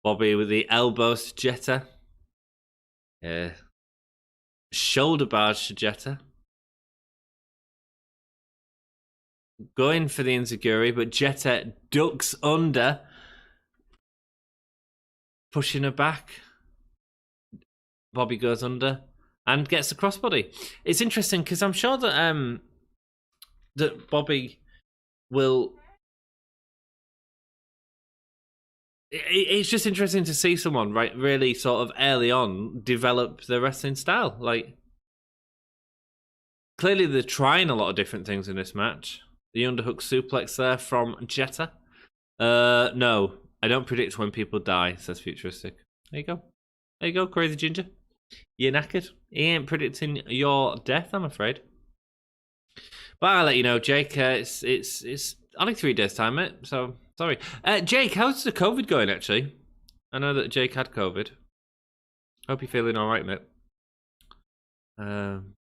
Bobby with the elbows to Jetta. Yeah. Shoulder barge to Jetta. Going for the enziguri, but Jetta ducks under. Pushing her back. Bobby goes under and gets the crossbody. It's interesting because I'm sure that that Bobby will it's just interesting to see someone really sort of early on develop their wrestling style. Like, clearly they're trying a lot of different things in this match. The underhook suplex there from Jetta. No, I don't predict when people die, says Futuristic. There you go, Crazy Ginger. You're knackered. He ain't predicting your death, I'm afraid. But I'll let you know, Jake. It's only 3 days' time, mate. So sorry, Jake. How's the COVID going? Actually, I know that Jake had COVID. Hope you're feeling all right, mate.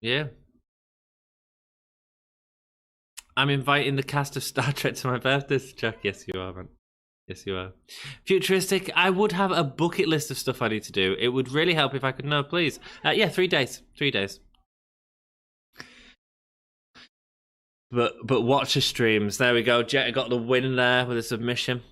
Yeah. I'm inviting the cast of Star Trek to my birthday, Jack. Yes, you are, man. Yes, you are. Futuristic, I would have a bucket list of stuff I need to do. It would really help if I could know, please. Yeah, 3 days. 3 days. But watch the streams. There we go. Jetta got the win there with a submission.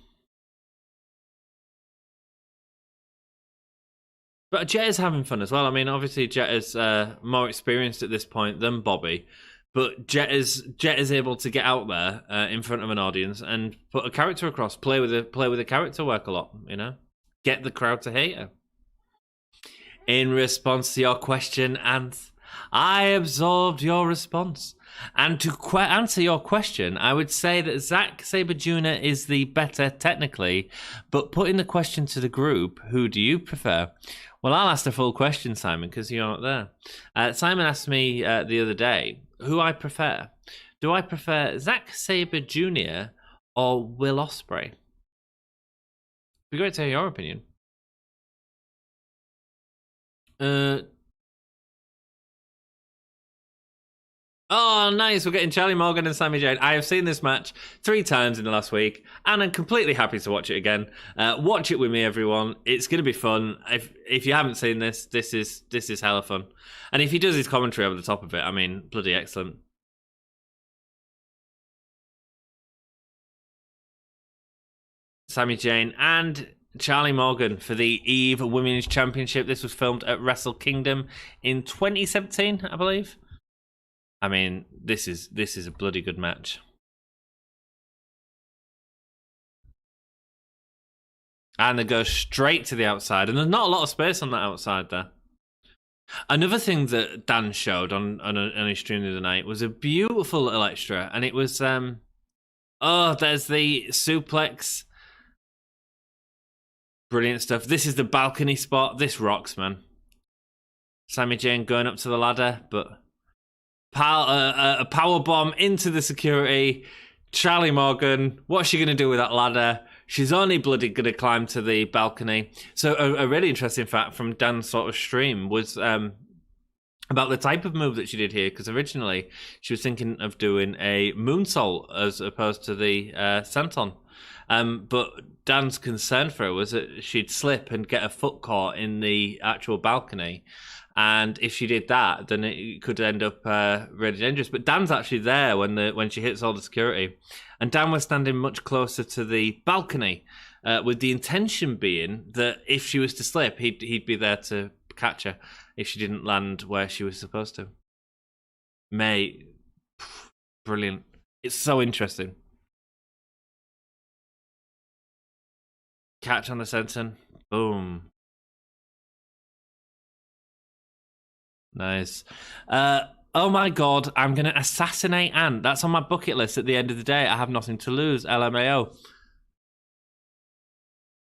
But Jetta's having fun as well. I mean, obviously Jetta's more experienced at this point than Bobby. But Jetta's able to get out there in front of an audience and put a character across, play with the character work a lot, you know? Get the crowd to hate her. In response to your question, Anth, I absorbed your response. And to answer your question, I would say that Zack Sabre Jr. is the better technically, but putting the question to the group, who do you prefer? Well, I'll ask the full question, Simon, because you're not there. Simon asked me the other day, who I prefer. Do I prefer Zack Sabre Jr. or Will Ospreay? It'd be great to hear your opinion. Oh, nice. We're getting Charli Morgan and Sami Zayn. I have seen this match 3 times in the last week, and I'm completely happy to watch it again. Watch it with me, everyone. It's going to be fun. If you haven't seen this is hella fun. And if he does his commentary over the top of it, I mean, bloody excellent. Sami Zayn and Charli Morgan for the Iive Women's Championship. This was filmed at Wrestle Kingdom in 2017, I believe. I mean, this is a bloody good match. And they go straight to the outside, and there's not a lot of space on that outside there. Another thing that Dan showed on his stream the other night was a beautiful little extra, and it was there's the suplex. Brilliant stuff. This is the balcony spot. This rocks, man. Sami Zayn going up to the ladder, but a power bomb into the security. Charli Morgan, what's she going to do with that ladder? She's only bloody going to climb to the balcony. So a really interesting fact from Dan's sort of stream was about the type of move that she did here, because originally she was thinking of doing a moonsault as opposed to the senton. But Dan's concern for her was that she'd slip and get her foot caught in the actual balcony. And if she did that, then it could end up really dangerous. But Dan's actually there when she hits all the security. And Dan was standing much closer to the balcony, with the intention being that if she was to slip, he'd be there to catch her if she didn't land where she was supposed to. Mate, brilliant. It's so interesting. Catch on the senton. Boom. Nice. Oh my god, I'm going to assassinate Ant. That's on my bucket list at the end of the day. I have nothing to lose. LMAO.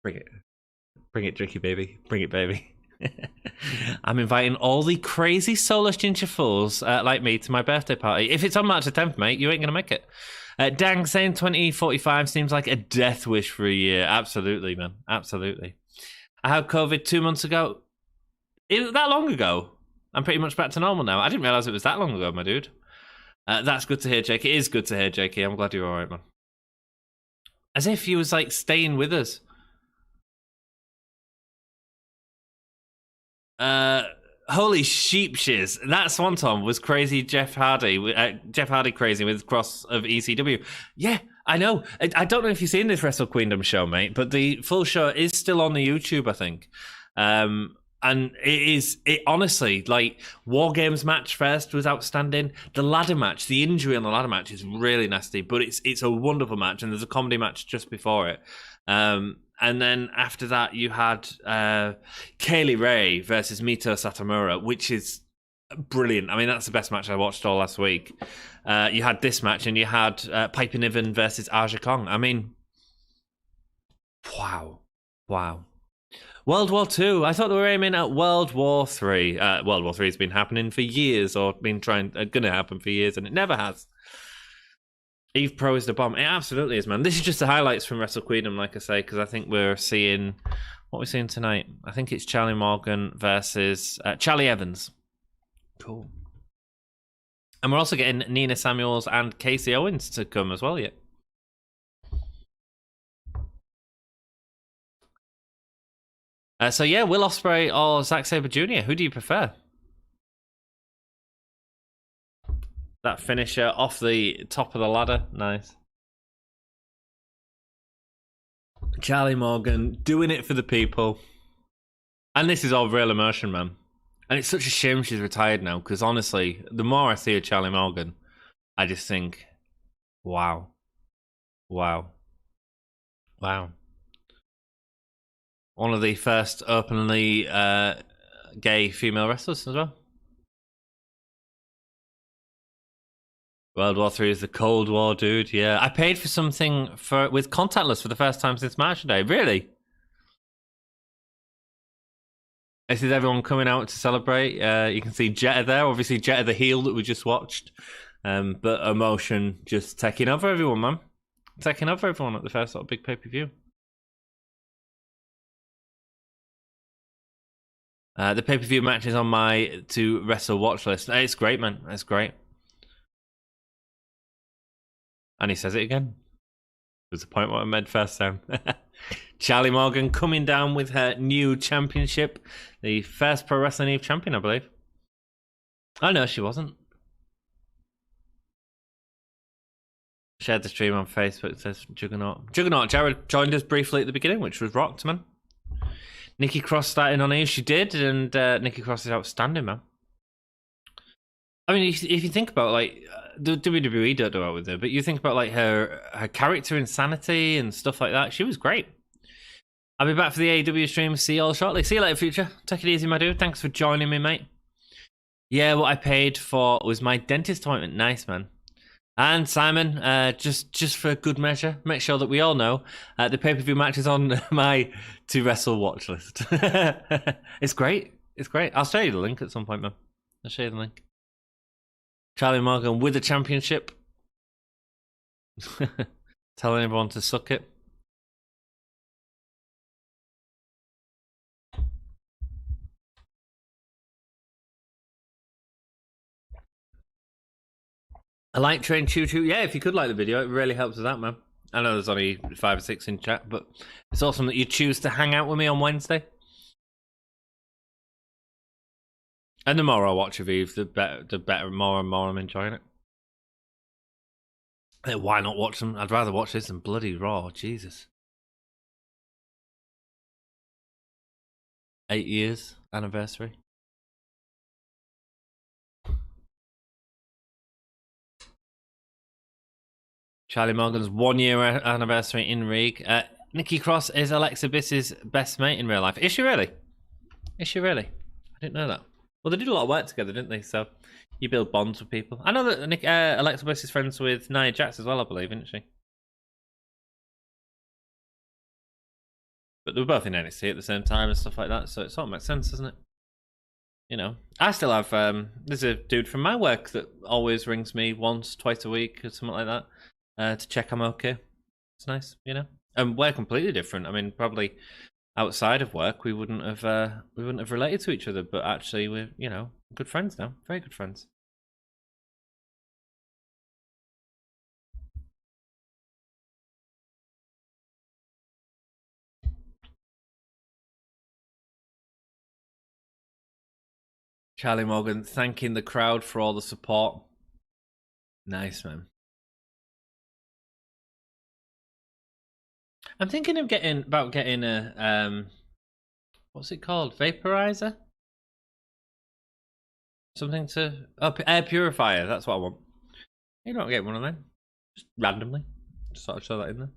Bring it. Bring it, Dricky baby. Bring it, baby. I'm inviting all the crazy soulless ginger fools like me to my birthday party. If it's on March the 10th, mate, you ain't going to make it. Dang saying 2045 seems like a death wish for a year. Absolutely, man. Absolutely. I had COVID 2 months ago. It was that long ago. I'm pretty much back to normal now. I didn't realise it was that long ago, my dude. That's good to hear, Jake. It is good to hear, Jakey. I'm glad you're all right, man. As if he was, like, staying with us. Holy sheep shiz. That Swanton was crazy Jeff Hardy. Jeff Hardy crazy with cross of ECW. Yeah, I know. I don't know if you've seen this Wrestle Queendom show, mate, but the full show is still on the YouTube, I think. And it honestly, like, War Games match first was outstanding. The ladder match, the injury on the ladder match is really nasty, but it's a wonderful match, and there's a comedy match just before it. And And then after that, you had Kaylee Ray versus Mito Satomura, which is brilliant. I mean, that's the best match I watched all last week. You had this match, and you had Piper Niven versus Aja Kong. I mean, wow. World War II. I thought they were aiming at World War III. World War III has been happening for years, or been going to happen for years, and it never has. Iive Pro is the bomb. It absolutely is, man. This is just the highlights from Wrestle Queendom, like I say, because I think we're seeing... What are we seeing tonight? I think it's Charli Morgan versus Charli Evans. Cool. And we're also getting Nina Samuels and Kasey Owens to come as well, yeah. So yeah, Will Ospreay or Zack Sabre Jr., who do you prefer? That finisher off the top of the ladder. Nice. Charli Morgan doing it for the people. And this is all real emotion, man. And it's such a shame she's retired now, because honestly, the more I see of Charli Morgan, I just think, wow. One of the first openly gay female wrestlers as well. World War III is the Cold War, dude. Yeah, I paid for something with contactless for the first time since March today. Really? This is everyone coming out to celebrate. You can see Jetta there. Obviously, Jetta the heel that we just watched. But emotion just taking over everyone, man. Taking over everyone at the first sort of big pay-per-view. The pay-per-view match is on my to wrestle watch list. It's great, man. It's great. And he says it again. There's a point what I made first time. Charli Morgan coming down with her new championship. The first Pro Wrestling Eve champion, I believe. Oh, no, she wasn't. Shared the stream on Facebook. It says Juggernaut. Jared joined us briefly at the beginning, which was rocked, man. Nikki Cross starting on Eve. She did, and Nikki Cross is outstanding, man. I mean, if you think about, like, the WWE don't do it with her, but you think about, like, her character insanity and stuff like that, she was great. I'll be back for the AEW stream. See you all shortly. See you later, future. Take it easy, my dude. Thanks for joining me, mate. Yeah, what I paid for was my dentist appointment. Nice, man. And Simon, just for good measure, make sure that we all know the pay-per-view match is on my to wrestle watch list. It's great. It's great. I'll show you the link at some point, man. I'll show you the link. Charli Morgan with the championship. Telling everyone to suck it. A like train choo choo. Yeah, if you could like the video, it really helps with that, man. I know there's only 5 or 6 in chat, but it's awesome that you choose to hang out with me on Wednesday. And the more I watch of Eve, the better, more and more I'm enjoying it. Why not watch them? I'd rather watch this than bloody Raw. Jesus. 8 years anniversary. Charli Morgan's 1 year anniversary in Rig. Nikki Cross is Alexa Bliss's best mate in real life. Is she really? Is she really? I didn't know that. Well, they did a lot of work together, didn't they? So you build bonds with people. I know that Alexa Bliss is friends with Nia Jax as well, I believe, isn't she? But they were both in NXT at the same time and stuff like that, so it sort of makes sense, doesn't it? You know, I still have, there's a dude from my work that always rings me once, twice a week or something like that to check I'm okay. It's nice, you know? And we're completely different. I mean, probably outside of work, we wouldn't have related to each other, but actually we're, you know, good friends now. Very good friends. Charli Morgan thanking the crowd for all the support. Nice, man. I'm thinking of getting a what's it called? Vaporizer? Something to air purifier. That's what I want. You don't get one of them just randomly. Just sort of show that in there.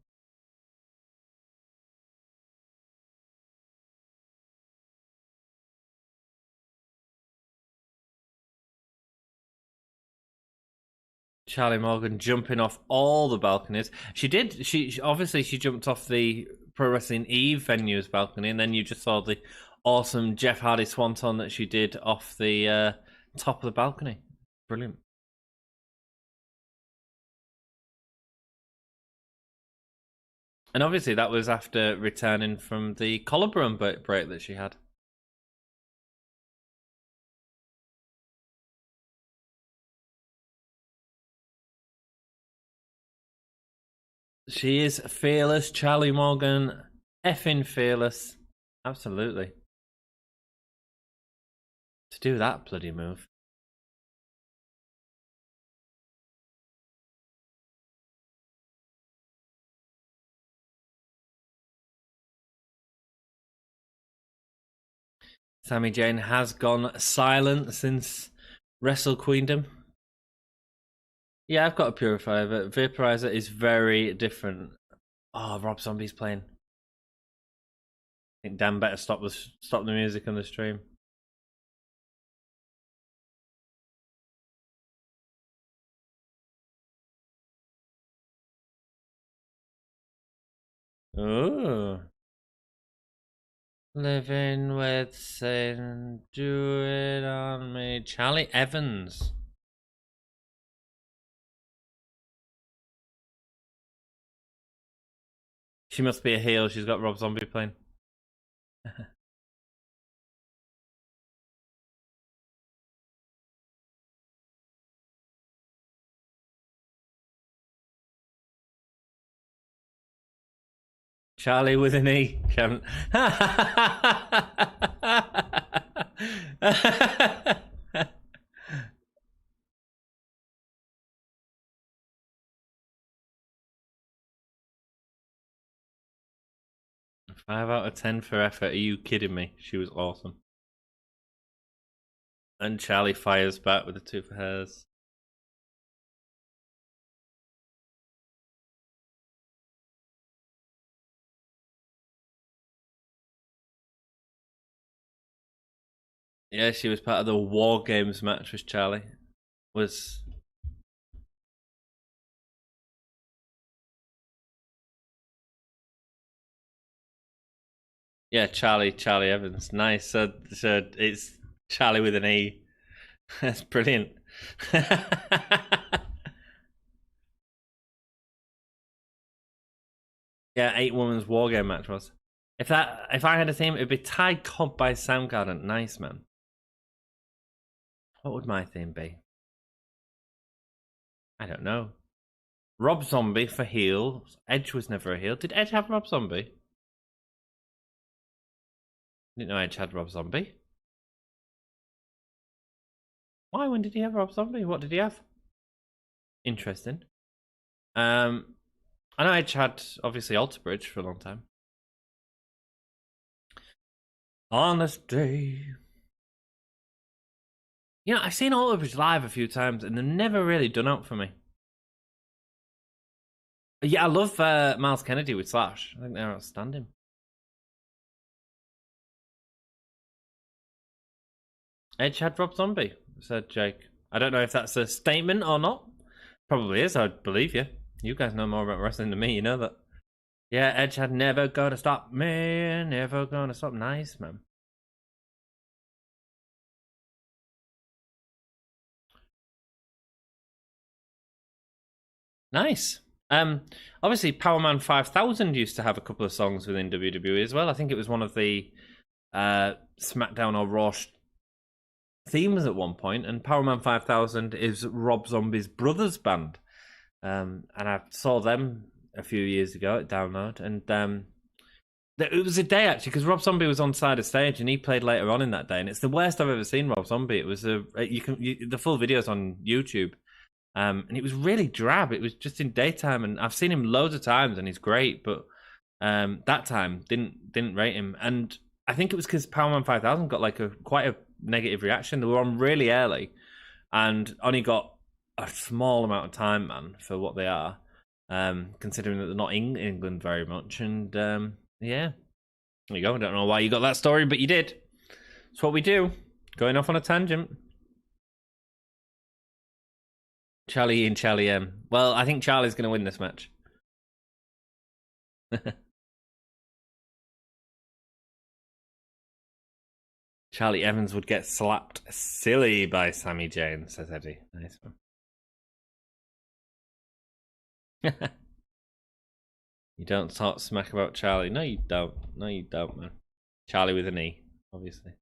Charlie Morgan jumping off all the balconies. She did. She obviously she jumped off the Pro Wrestling Iive venue's balcony, and then you just saw the awesome Jeff Hardy swanton that she did off the top of the balcony. Brilliant. And obviously that was after returning from the collarbone break that she had. She is fearless, Charlie Morgan. Effing fearless. Absolutely. To do that bloody move. Sami Zayn has gone silent since Wrestle Queendom. Yeah, I've got a purifier, but Vaporizer is very different. Oh, Rob Zombie's playing. I think Dan better stop the music on the stream. Oh. Living with sin, do it on me. Charlie Evans. She must be a heel. She's got Rob Zombie playing. Charlie with an E. 5 out of 10 for effort. Are you kidding me? She was awesome. And Charlie fires back with the 2 for hers. Yeah, she was part of the War Games match with Charlie. Yeah, Charlie Evans. Nice. So it's Charlie with an E. That's brilliant. Yeah, 8 women's war game match was. If I had a theme, it'd be Ty Cobb by Soundgarden. Nice, man. What would my theme be? I don't know. Rob Zombie for heel. Edge was never a heel. Did Edge have Rob Zombie? Didn't know Edge had Rob Zombie. Why? When did he have Rob Zombie? What did he have? Interesting. I know Edge had obviously Alter Bridge for a long time. Honest day. You know, I've seen Alter Bridge live a few times, and they've never really done out for me. Yeah, I love Miles Kennedy with Slash. I think they're outstanding. Edge had Rob Zombie, said Jake. I don't know if that's a statement or not. Probably is, I'd believe you. You guys know more about wrestling than me, you know that. Yeah, Edge had Never Gonna Stop Me, Never Gonna Stop. Nice, man. Nice. Obviously, Powerman 5000 used to have a couple of songs within WWE as well. I think it was one of the SmackDown or Raw themes at one point, and Powerman 5000 is Rob Zombie's brother's band. And I saw them a few years ago at Download, and it was a day actually because Rob Zombie was on side of stage and he played later on in that day, and it's the worst I've ever seen Rob Zombie. It was the full video's on YouTube. And it was really drab. It was just in daytime, and I've seen him loads of times, and he's great. But that time didn't rate him, and I think it was because Powerman 5000 got like quite a negative reaction. They were on really early, and only got a small amount of time, man, for what they are, considering that they're not in England very much. And yeah, there you go. I don't know why you got that story, but you did. It's what we do. Going off on a tangent. Charli and Charli M. Well, I think Charli's going to win this match. Charli Evans would get slapped silly by Sami Zayn, says Eddie. Nice one. You don't talk smack about Charli. No, you don't. No, you don't, man. Charli with an E, obviously.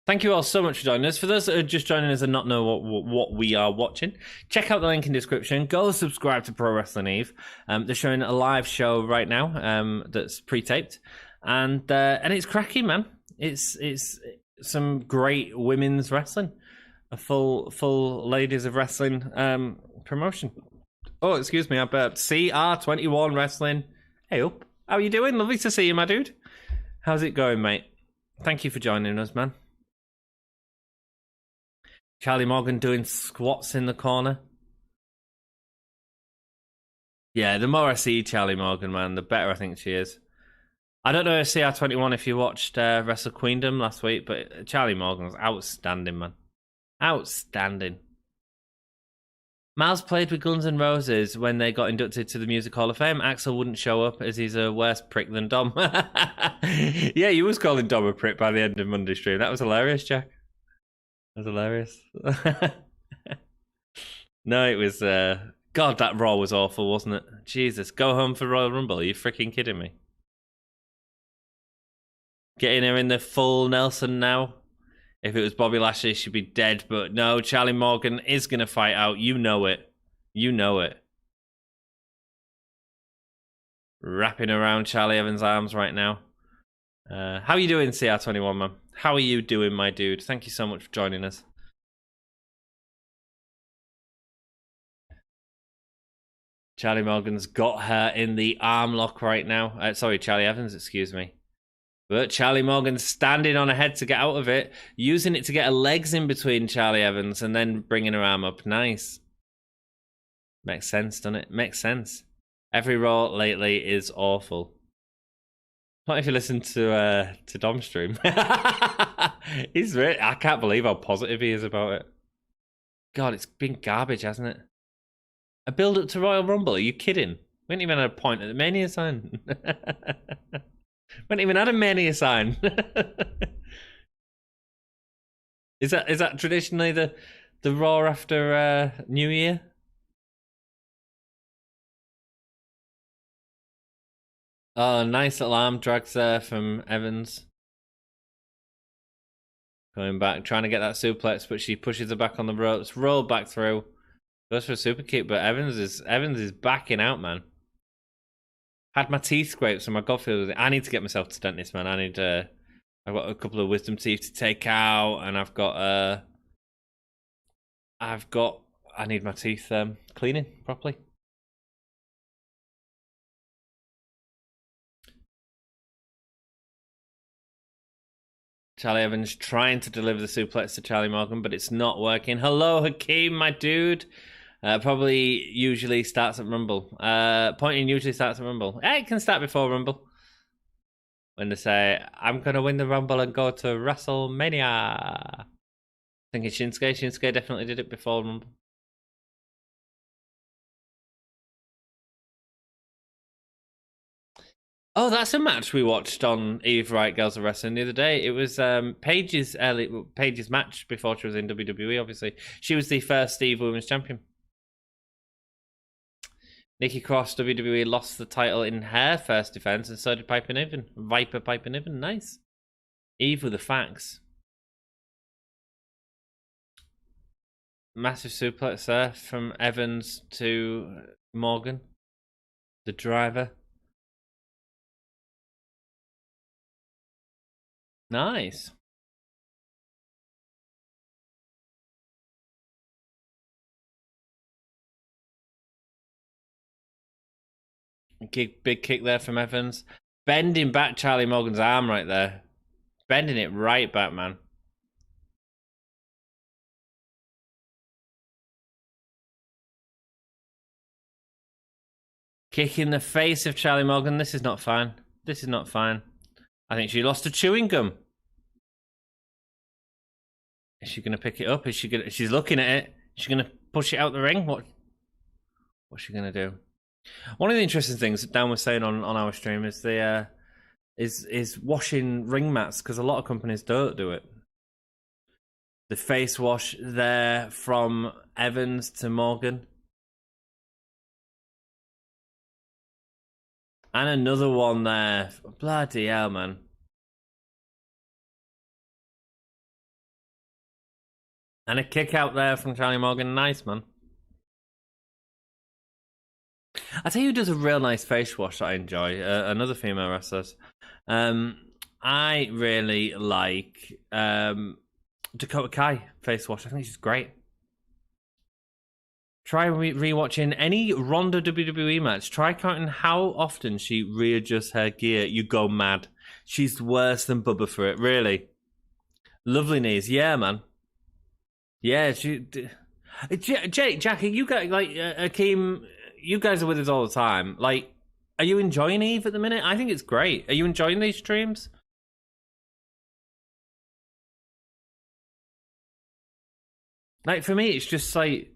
Thank you all so much for joining us. For those that are just joining us and not know what we are watching, check out the link in the description. Go subscribe to Pro Wrestling Iive. They're showing a live show right now that's pre-taped, and it's cracking, man. It's some great women's wrestling, a full ladies of wrestling promotion. Oh, excuse me, I bet CR21 Wrestling. Hey up, how are you doing? Lovely to see you, my dude. How's it going, mate? Thank you for joining us, man. Charli Morgan doing squats in the corner. Yeah, the more I see Charli Morgan, man, the better I think she is. I don't know if CR21 if you watched Wrestle Queendom last week, but Charli Morgan was outstanding, man. Outstanding. Miles played with Guns N' Roses when they got inducted to the Music Hall of Fame. Axel wouldn't show up as he's a worse prick than Dom. Yeah, you was calling Dom a prick by the end of Monday stream. That was hilarious, Jack. That was hilarious. No, it was... God, that Raw was awful, wasn't it? Jesus, go home for Royal Rumble. Are you freaking kidding me? Getting her in the full Nelson now. If it was Bobby Lashley, she'd be dead. But no, Charli Morgan is going to fight out. You know it. You know it. Wrapping around Charli Evans' arms right now. How are you doing, CR21, man? How are you doing, my dude? Thank you so much for joining us. Charli Morgan's got her in the arm lock right now. Sorry, Charli Evans, excuse me. But Charli Morgan's standing on her head to get out of it, using it to get her legs in between Charli Evans and then bringing her arm up. Nice. Makes sense, doesn't it? Makes sense. Every Raw lately is awful. Not if you listen to Dom's stream. He's really, I can't believe how positive he is about it. God, it's been garbage, hasn't it? A build up to Royal Rumble? Are you kidding? We ain't even had a point at the Mania sign. We ain't even had a Mania sign. Is that traditionally the Raw after New Year? Oh, nice little arm drags there from Evans. Going back, trying to get that suplex, but she pushes her back on the ropes, rolled back through. Goes for a super kick, but Evans is backing out, man. Had my teeth scraped, so my gut feels. I need to get myself to dentist, man. I've got a couple of wisdom teeth to take out, and I need my teeth cleaning properly. Charli Evans trying to deliver the suplex to Charli Morgan, but it's not working. Hello, Hakeem, my dude. Probably usually starts at Rumble. Pointing usually starts at Rumble. It can start before Rumble. When they say, I'm going to win the Rumble and go to WrestleMania. Thinking Shinsuke. Shinsuke definitely did it before Rumble. Oh, that's a match we watched on Iive Riot Girrrls of Wrestling the other day. It was Paige's match before she was in WWE, obviously. She was the first Iive Women's Champion. Nikki Cross, WWE, lost the title in her first defense, and so did Piper Niven. Viper Piper Niven, nice. Iive with the facts. Massive suplex there from Evans to Morgan, the driver. Nice. Big kick there from Evans. Bending back Charli Morgan's arm right there. Bending it right back, man. Kick in the face of Charli Morgan. This is not fine. This is not fine. I think she lost a chewing gum. Is she gonna pick it up? Is she gonna? She's looking at it. Is she gonna push it out the ring? What's she gonna do? One of the interesting things Dan was saying on our stream is the is washing ring mats, because a lot of companies don't do it. The face wash there from Evans to Morgan. And another one there. Bloody hell, man. And a kick out there from Charli Morgan. Nice, man. I tell you who does a real nice face wash that I enjoy. Another female wrestler. I really like Dakota Kai face wash. I think she's great. Try rewatching any Ronda WWE match. Try counting how often she readjusts her gear. You go mad. She's worse than Bubba for it, really. Lovely knees. Yeah, man. Yeah, Jackie, you guys, like, Akeem, you guys are with us all the time. Like, are you enjoying Iive at the minute? I think it's great. Are you enjoying these streams? Like, for me, it's just like,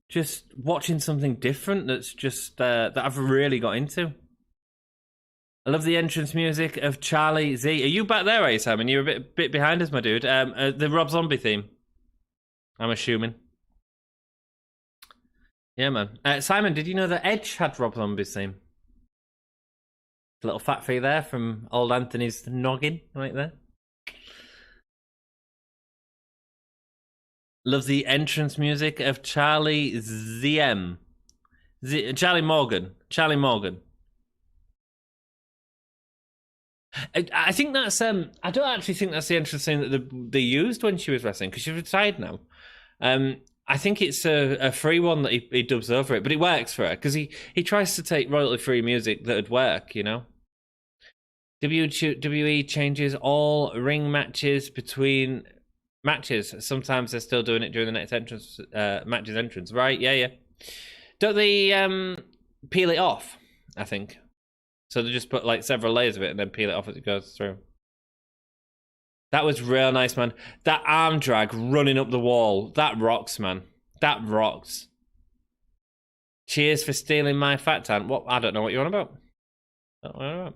just watching something different that's just, that I've really got into. I love the entrance music of Charli Z. Are you back there, Simon? You're a bit behind us, my dude. The Rob Zombie theme, I'm assuming. Yeah, man. Simon, did you know that Edge had Rob Zombie's theme? A little fat fee there from old Anthony's noggin right there. Love the entrance music of Charli ZM. Charli Morgan. Charli Morgan. I think that's I don't actually think that's the entrance thing that they used when she was wrestling, because she's retired now. I think it's a free one that he dubs over it, but it works for her, because he tries to take royalty-free music that would work, you know? WWE changes all ring matches between matches. Sometimes they're still doing it during the next entrance, match's entrance, right? Yeah. Don't they peel it off, I think? So they just put like several layers of it and then peel it off as it goes through. That was real nice, man. That arm drag running up the wall. That rocks, man. That rocks. Cheers for stealing my fat tan. What? I don't know what you're on about.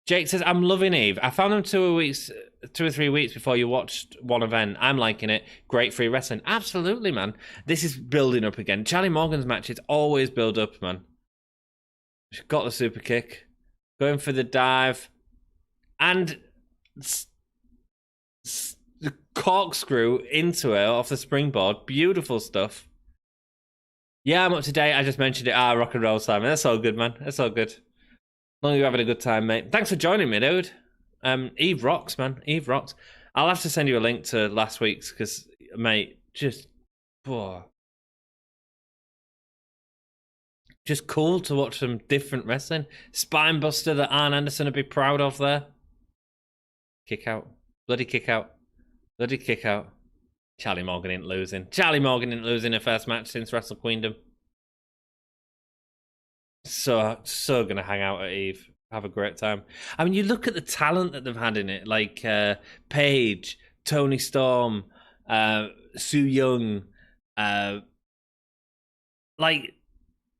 Jake says, I'm loving Iive. I found them 2 or 3 weeks before you watched one event. I'm liking it. Great free wrestling. Absolutely, man. This is building up again. Charli Morgan's matches always build up, man. She's got the super kick. Going for the dive. And the corkscrew into her off the springboard. Beautiful stuff. Yeah, I'm up to date. I just mentioned it. Rock and roll, Simon. That's all good, man. That's all good. As long as you're having a good time, mate. Thanks for joining me, dude. Iive rocks, man. Iive rocks. I'll have to send you a link to last week's, because, mate, just cool to watch some different wrestling. Spine buster that Arn Anderson would be proud of there. Kick out. Bloody kick out. Bloody kick out. Charli Morgan ain't losing. Charli Morgan ain't losing her first match since Wrestle Queendom. So gonna hang out at Iive. Have a great time. I mean, you look at the talent that they've had in it, like Paige, Toni Storm, Su Yung, like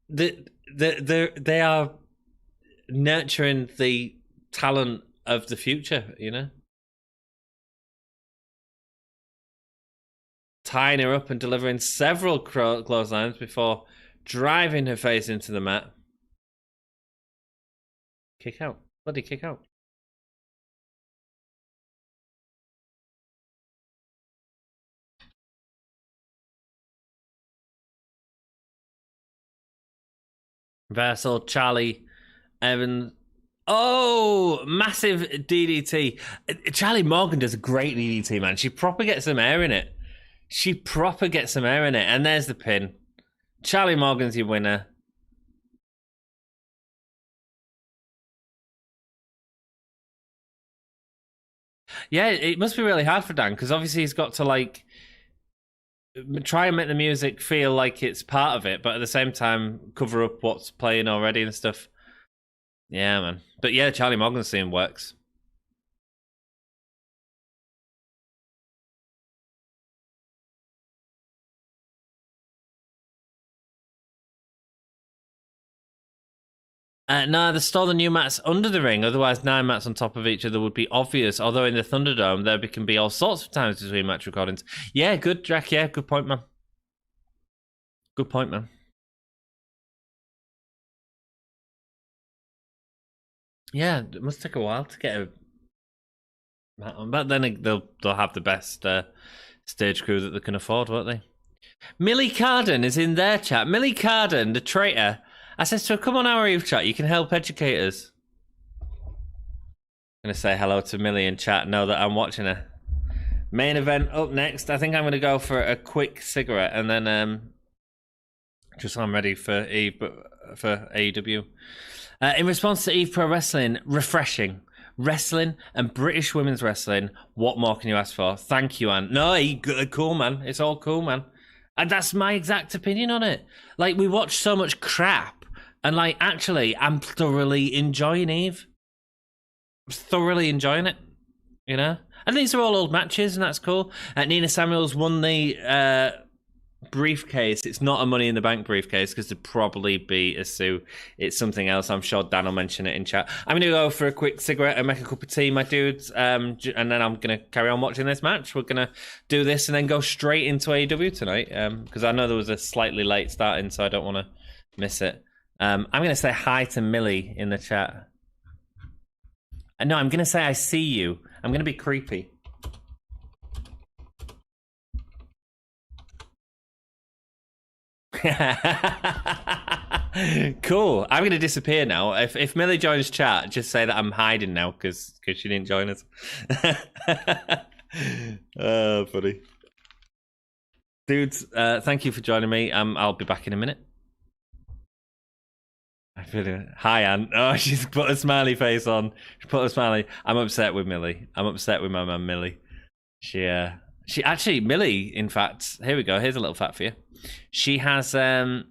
they are nurturing the talent of the future, you know. Tying her up and delivering several clotheslines before driving her face into the mat. Kick out. Bloody kick out. Versal, Charli, Evans. Oh, massive DDT. Charli Morgan does a great DDT, man. She proper gets some air in it. And there's the pin. Charli Morgan's your winner. Yeah, it must be really hard for Dan, because obviously he's got to like try and make the music feel like it's part of it, but at the same time cover up what's playing already and stuff. Yeah, man. But yeah, Charli Morgan's theme works. No, they stole the new mats under the ring. Otherwise, 9 mats on top of each other would be obvious. Although in the Thunderdome, there can be all sorts of times between match recordings. Yeah, good, Drac. Yeah, good point, man. Good point, man. Yeah, it must take a while to get a mat on. But then they'll have the best stage crew that they can afford, won't they? Millie Carden is in their chat. Millie Carden, the traitor. I says to her, come on our Iive chat, you can help educate us. I'm going to say hello to Millie in chat, know that I'm watching her. Main event up next. I think I'm going to go for a quick cigarette and then just so I'm ready for for AEW. In response to Iive Pro Wrestling, refreshing. Wrestling and British women's wrestling. What more can you ask for? Thank you, Anne. No, cool, man. It's all cool, man. And that's my exact opinion on it. Like, we watch so much crap, and like, actually, I'm thoroughly enjoying Iive. I'm thoroughly enjoying it. You know, and these are all old matches, and that's cool. Nina Samuels won the briefcase. It's not a Money in the Bank briefcase because it'd probably be a sue. It's something else. I'm sure Dan will mention it in chat. I'm going to go for a quick cigarette and make a cup of tea, my dudes, and then I'm going to carry on watching this match. We're going to do this and then go straight into AEW tonight because I know there was a slightly late starting, so I don't want to miss it. I'm going to say hi to Millie in the chat. No, I'm going to say I see you. I'm going to be creepy. Cool. I'm going to disappear now. If Millie joins chat, just say that I'm hiding now because she didn't join us. Oh, funny. Dudes, thank you for joining me. I'll be back in a minute. I feel it. Hi, Anne. Oh, she's put a smiley face on. She put a smiley. I'm upset with Millie. I'm upset with my mum, Millie. She actually, Millie, in fact, here we go. Here's a little fact for you. She has a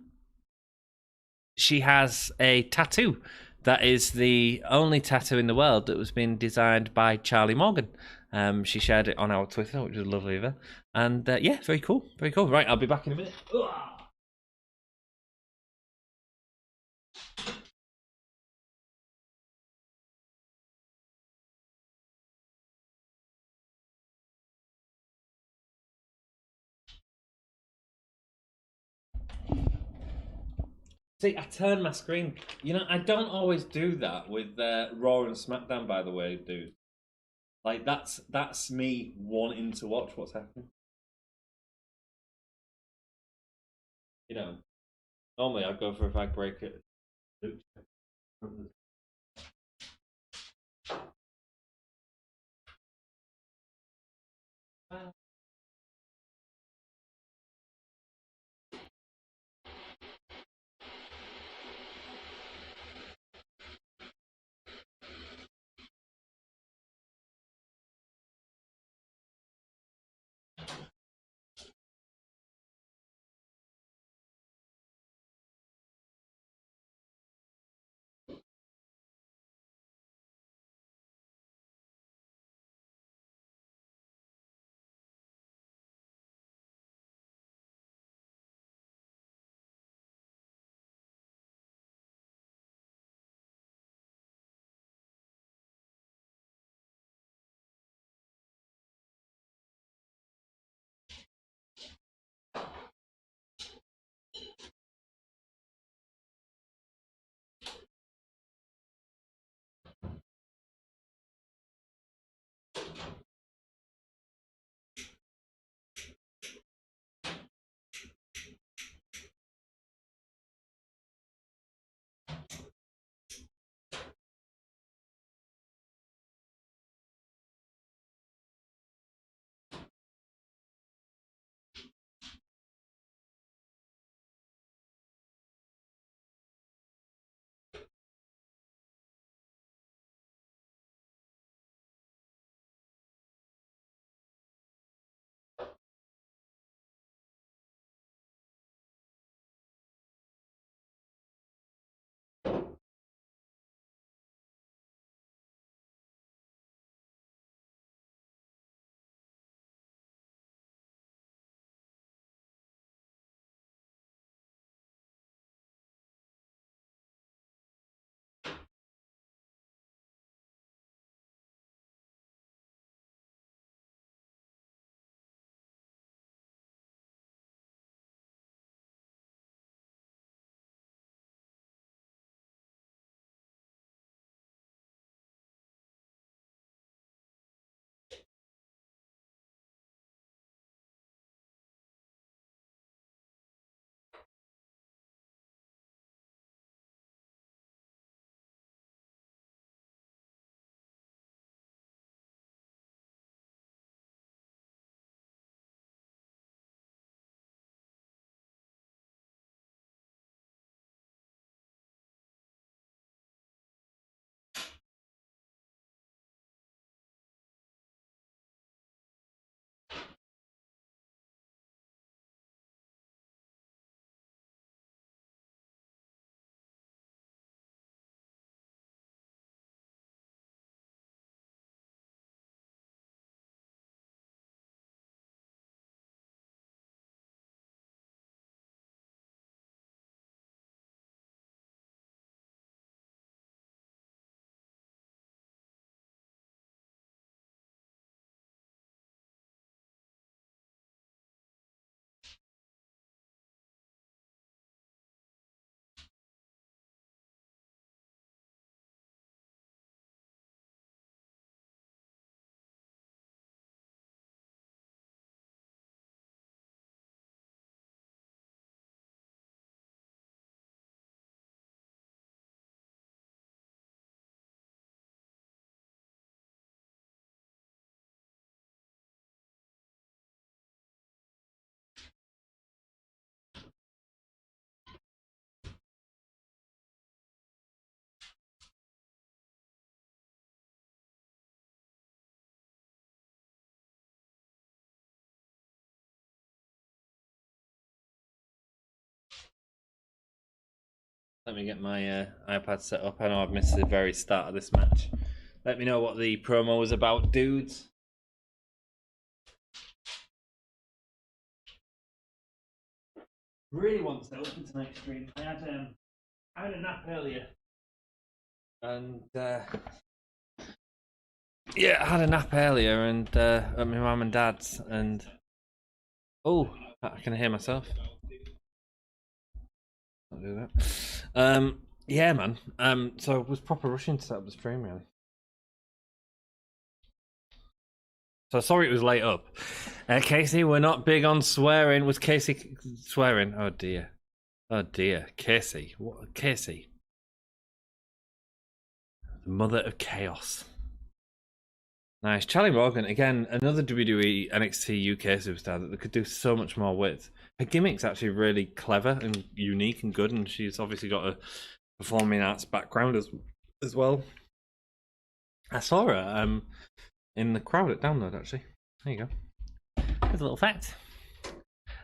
tattoo that is the only tattoo in the world that was been designed by Charli Morgan. She shared it on our Twitter, which was lovely of her. And yeah, very cool. Very cool. Right, I'll be back in a minute. See, I turned my screen. You know, I don't always do that with Raw and SmackDown, by the way, dude. Like, that's me wanting to watch what's happening. You know, normally I'd go for a fag break at... Let me get my iPad set up. I know I've missed the very start of this match. Let me know what the promo was about, dudes. Really want to open tonight's stream. I had a nap earlier. And yeah, I had a nap earlier and at my mum and dad's, and oh, I can hear myself. I'll do that. Yeah, man. So I was proper rushing to set up the stream, really. So sorry it was late up. Kasey, we're not big on swearing. Was Kasey swearing? Oh dear. Oh dear. Kasey. What? Kasey. The mother of chaos. Nice. Charli Morgan, again, another WWE NXT UK superstar that they could do so much more with. Her gimmick's actually really clever and unique and good, and she's obviously got a performing arts background as well. I saw her in the crowd at Download, actually. There you go. There's a little fact.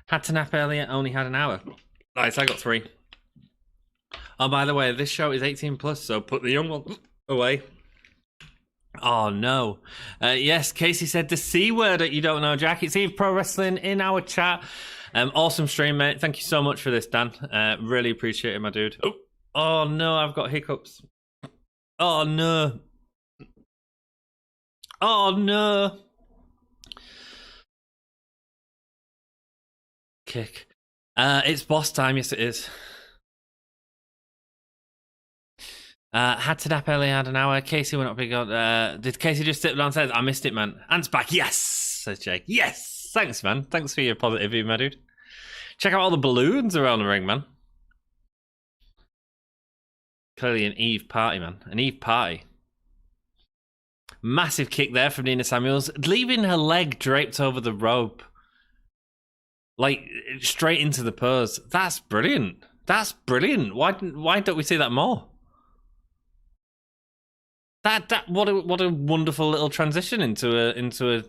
Had to nap earlier, only had an hour. Nice, I got 3. Oh, by the way, this show is 18 plus, so put the young one away. Oh no. Yes, Kasey said the C word that you don't know, Jack. It's Iive Pro Wrestling in our chat. Awesome stream, mate. Thank you so much for this, Dan. Really appreciate it, my dude. Oh no, I've got hiccups. Oh no. Oh no. Kick. It's boss time, yes it is. Had to nap early, had an hour. Kasey went up big on. Did Kasey just sit downstairs? I missed it, man. Ant's back. Yes, says Jake. Yes, thanks, man. Thanks for your positivity, my dude. Check out all the balloons around the ring, man. Clearly an Iive party, man. An Iive party. Massive kick there from Nina Samuels, leaving her leg draped over the rope, like straight into the pose. That's brilliant. That's brilliant. Why don't we see that more? What a wonderful little transition into a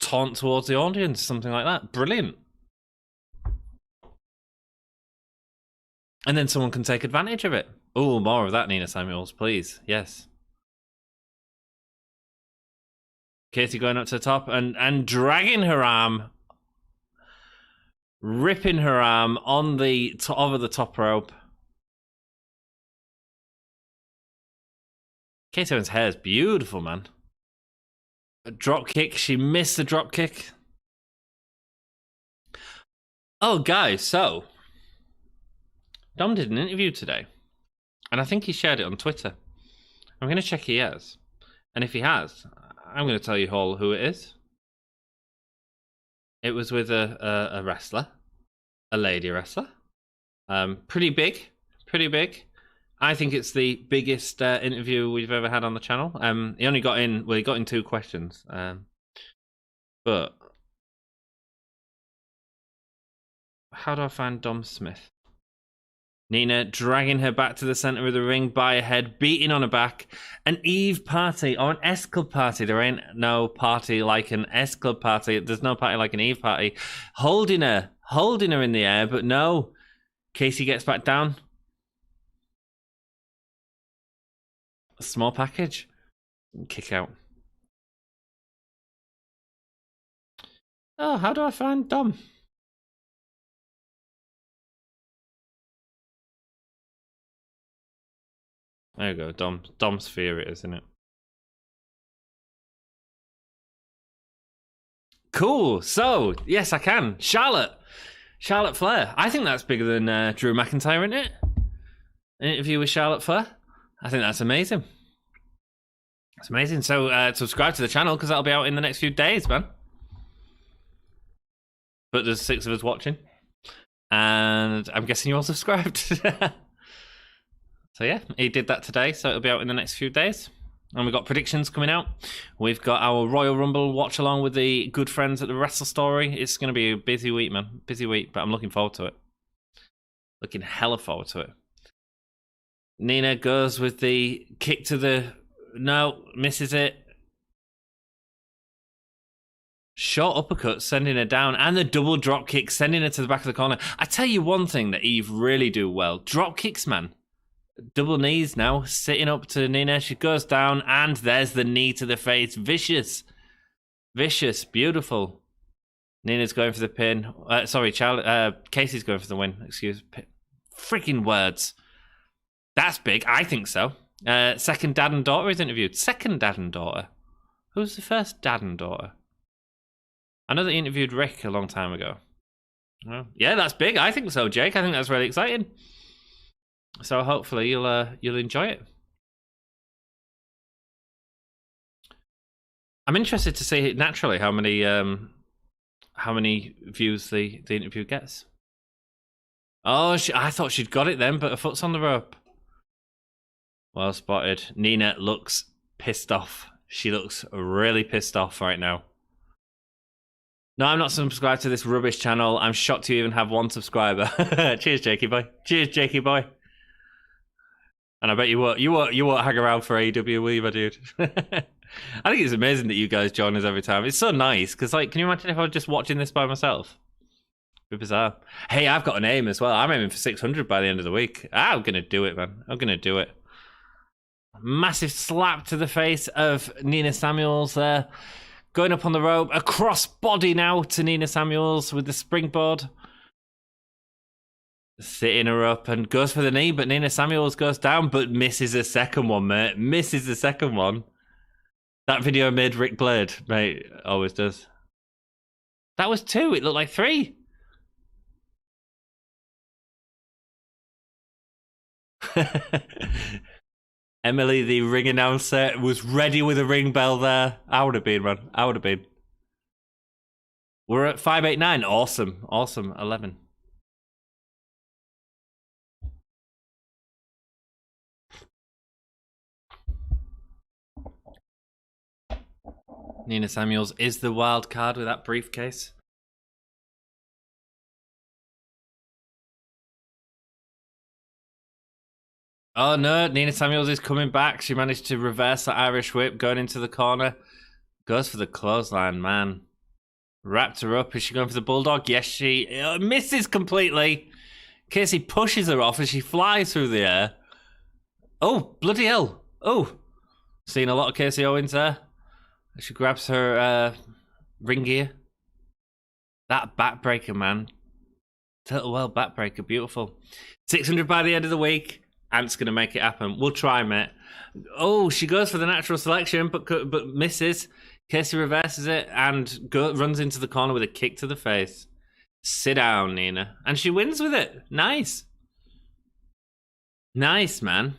taunt towards the audience, something like that. Brilliant. And then someone can take advantage of it. Oh, more of that, Nina Samuels, please. Yes. Kasey going up to the top and dragging her arm, ripping her arm on the over the top rope. Kasey Owens' hair is beautiful, man. A drop kick. She missed the drop kick. Oh, guys, so Dom did an interview today, and I think he shared it on Twitter. I'm going to check he has, and if he has, I'm going to tell you all who it is. It was with a wrestler, a lady wrestler, pretty big. I think it's the biggest interview we've ever had on the channel. He only got in, well, he got in 2 questions. But how do I find Dom Smith? Nina dragging her back to the center of the ring by her head, beating on her back. An Iive party or an S Club party. There ain't no party like an S Club party. There's no party like an Iive party. Holding her in the air, but no. Kasey gets back down. A small package. Kick out. Oh, how do I find Dom? There you go, Dom's Sphere it is, isn't it? Cool. So, yes, I can. Charlotte Flair. I think that's bigger than Drew McIntyre, isn't it? An interview with Charlotte Flair. I think that's amazing. It's amazing. So, subscribe to the channel because that'll be out in the next few days, man. But there's 6 of us watching. And I'm guessing you all subscribed. So yeah, he did that today, so it'll be out in the next few days. And we've got predictions coming out. We've got our Royal Rumble watch along with the good friends at the Wrestle Story. It's going to be a busy week, man. Busy week, but I'm looking forward to it. Looking hella forward to it. Nina goes with the kick to the... No, misses it. Short uppercut, sending her down. And the double drop kick, sending her to the back of the corner. I tell you one thing that Iive really do well. Drop kicks, man. double knees now, sitting up to Nina. She goes down, and there's the knee to the face. Vicious. Vicious. Beautiful. Nina's going for the pin. Sorry, Kasey's going for the win. Excuse me. Freaking words. That's big. I think so. Second dad and daughter is interviewed. Second dad and daughter. Who's the first dad and daughter? I know they interviewed Rick a long time ago. Well, yeah, that's big. I think so, Jake. I think that's really exciting. So hopefully you'll enjoy it. I'm interested to see naturally how many views the interview gets. Oh, I thought she'd got it then, but her foot's on the rope. Well spotted. Nina looks pissed off. She looks really pissed off right now. No, I'm not subscribed to this rubbish channel. I'm shocked you even have one subscriber. Cheers, Jakey boy. Cheers, Jakey boy. And I bet you won't hang around for AEW, will you, my dude? I think it's amazing that you guys join us every time. It's so nice, because, like, can you imagine if I was just watching this by myself? It'd be bizarre. Hey, I've got an aim as well. I'm aiming for 600 by the end of the week. I'm going to do it, man. I'm going to do it. Massive slap to the face of Nina Samuels there. Going up on the rope. A cross body now to Nina Samuels with the springboard. Sitting her up and goes for the knee, but Nina Samuels goes down, but misses the second one, mate. Misses the second one. That video made Rick Blade, mate. Always does. That was 2. It looked like 3. Emily, the ring announcer, was ready with a ring bell there. I would have been, man. I would have been. We're at 589. Awesome. Awesome. 11. Nina Samuels is the wild card with that briefcase. Oh no, Nina Samuels is coming back. She managed to reverse the Irish whip, going into the corner. Goes for the clothesline, man. Wrapped her up. Is she going for the bulldog? Yes, she misses completely. Kasey pushes her off as she flies through the air. Oh, bloody hell. Oh, seen a lot of Kasey Owens there. She grabs her ring gear. That backbreaker, man. Total well backbreaker. Beautiful. 600 by the end of the week. Ant's going to make it happen. We'll try, mate. Oh, she goes for the natural selection, but misses. Kasey reverses it and runs into the corner with a kick to the face. Sit down, Nina. And she wins with it. Nice. Nice, man.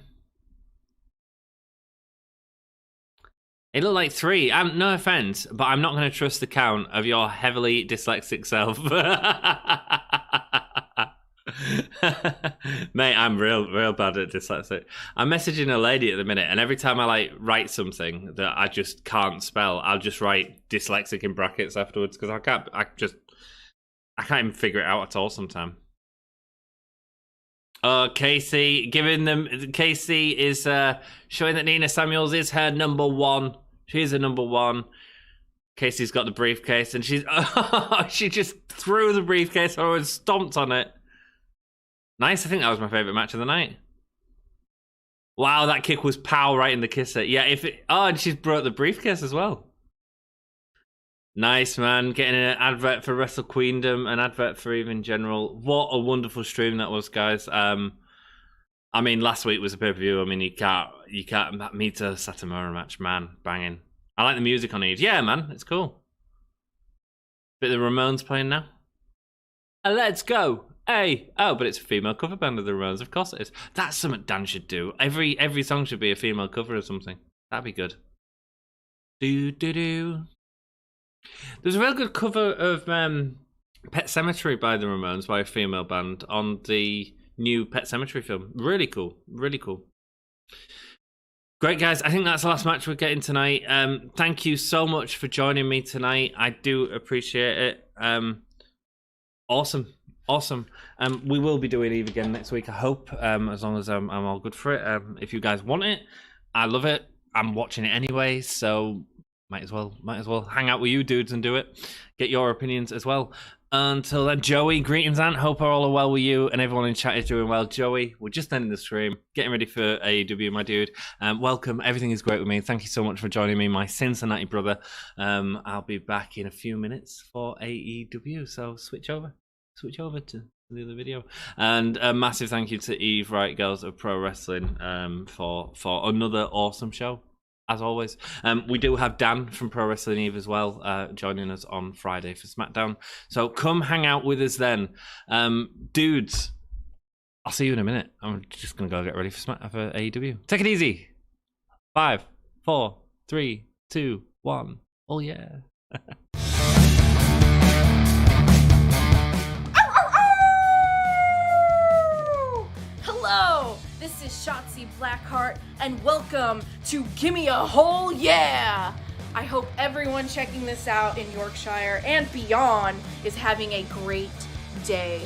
It looked like 3. No offense, but I'm not going to trust the count of your heavily dyslexic self. Mate, I'm real bad at dyslexic. I'm messaging a lady at the minute, and every time I write something that I just can't spell, I'll just write dyslexic in brackets afterwards because I can't even figure it out at all sometimes. Kasey is showing that Nina Samuels is her number 1. She's a number 1. Kasey's got the briefcase, and she just threw the briefcase over and stomped on it. Nice. I think that was my favourite match of the night. Wow, that kick was pow right in the kisser. Yeah, and she's brought the briefcase as well. Nice, man. Getting an advert for Wrestle Queendom, an advert for Iive in general. What a wonderful stream that was, guys. I mean, last week was a pay-per-view. I mean, you can't Mita Satomura match, man. Banging. I like the music on Iive. Yeah, man. It's cool. Bit of the Ramones playing now. Let's go. Hey, oh, but it's a female cover band of the Ramones. Of course it is. That's something Dan should do. Every song should be a female cover or something. That'd be good. Do. There's a real good cover of Pet Sematary by the Ramones by a female band on the new Pet Sematary film. Really cool. Really cool. Great, guys. I think that's the last match we're getting tonight. Thank you so much for joining me tonight. I do appreciate it. Awesome. We will be doing Iive again next week, I hope, as long as I'm all good for it. If you guys want it, I love it. I'm watching it anyway, so might as well hang out with you dudes and do it. Get your opinions as well. Until then, Joey, greetings, Ant. Hope all are well with you and everyone in chat is doing well. Joey, we're just ending the stream, getting ready for AEW, my dude. Welcome. Everything is great with me. Thank you so much for joining me, my Cincinnati brother. I'll be back in a few minutes for AEW, so switch over to the other video. And a massive thank you to Iive, Riot Girrrls of Pro Wrestling, for another awesome show. As always, we do have Dan from Pro Wrestling Iive as well, joining us on Friday for SmackDown. So come hang out with us then. Dudes, I'll see you in a minute. I'm just going to go get ready for AEW. Take it easy. 5, 4, 3, 2, 1. Oh, yeah. Hello, this is Shotzi Blackheart, and welcome to Gimme a Whole Yeah! I hope everyone checking this out in Yorkshire and beyond is having a great day.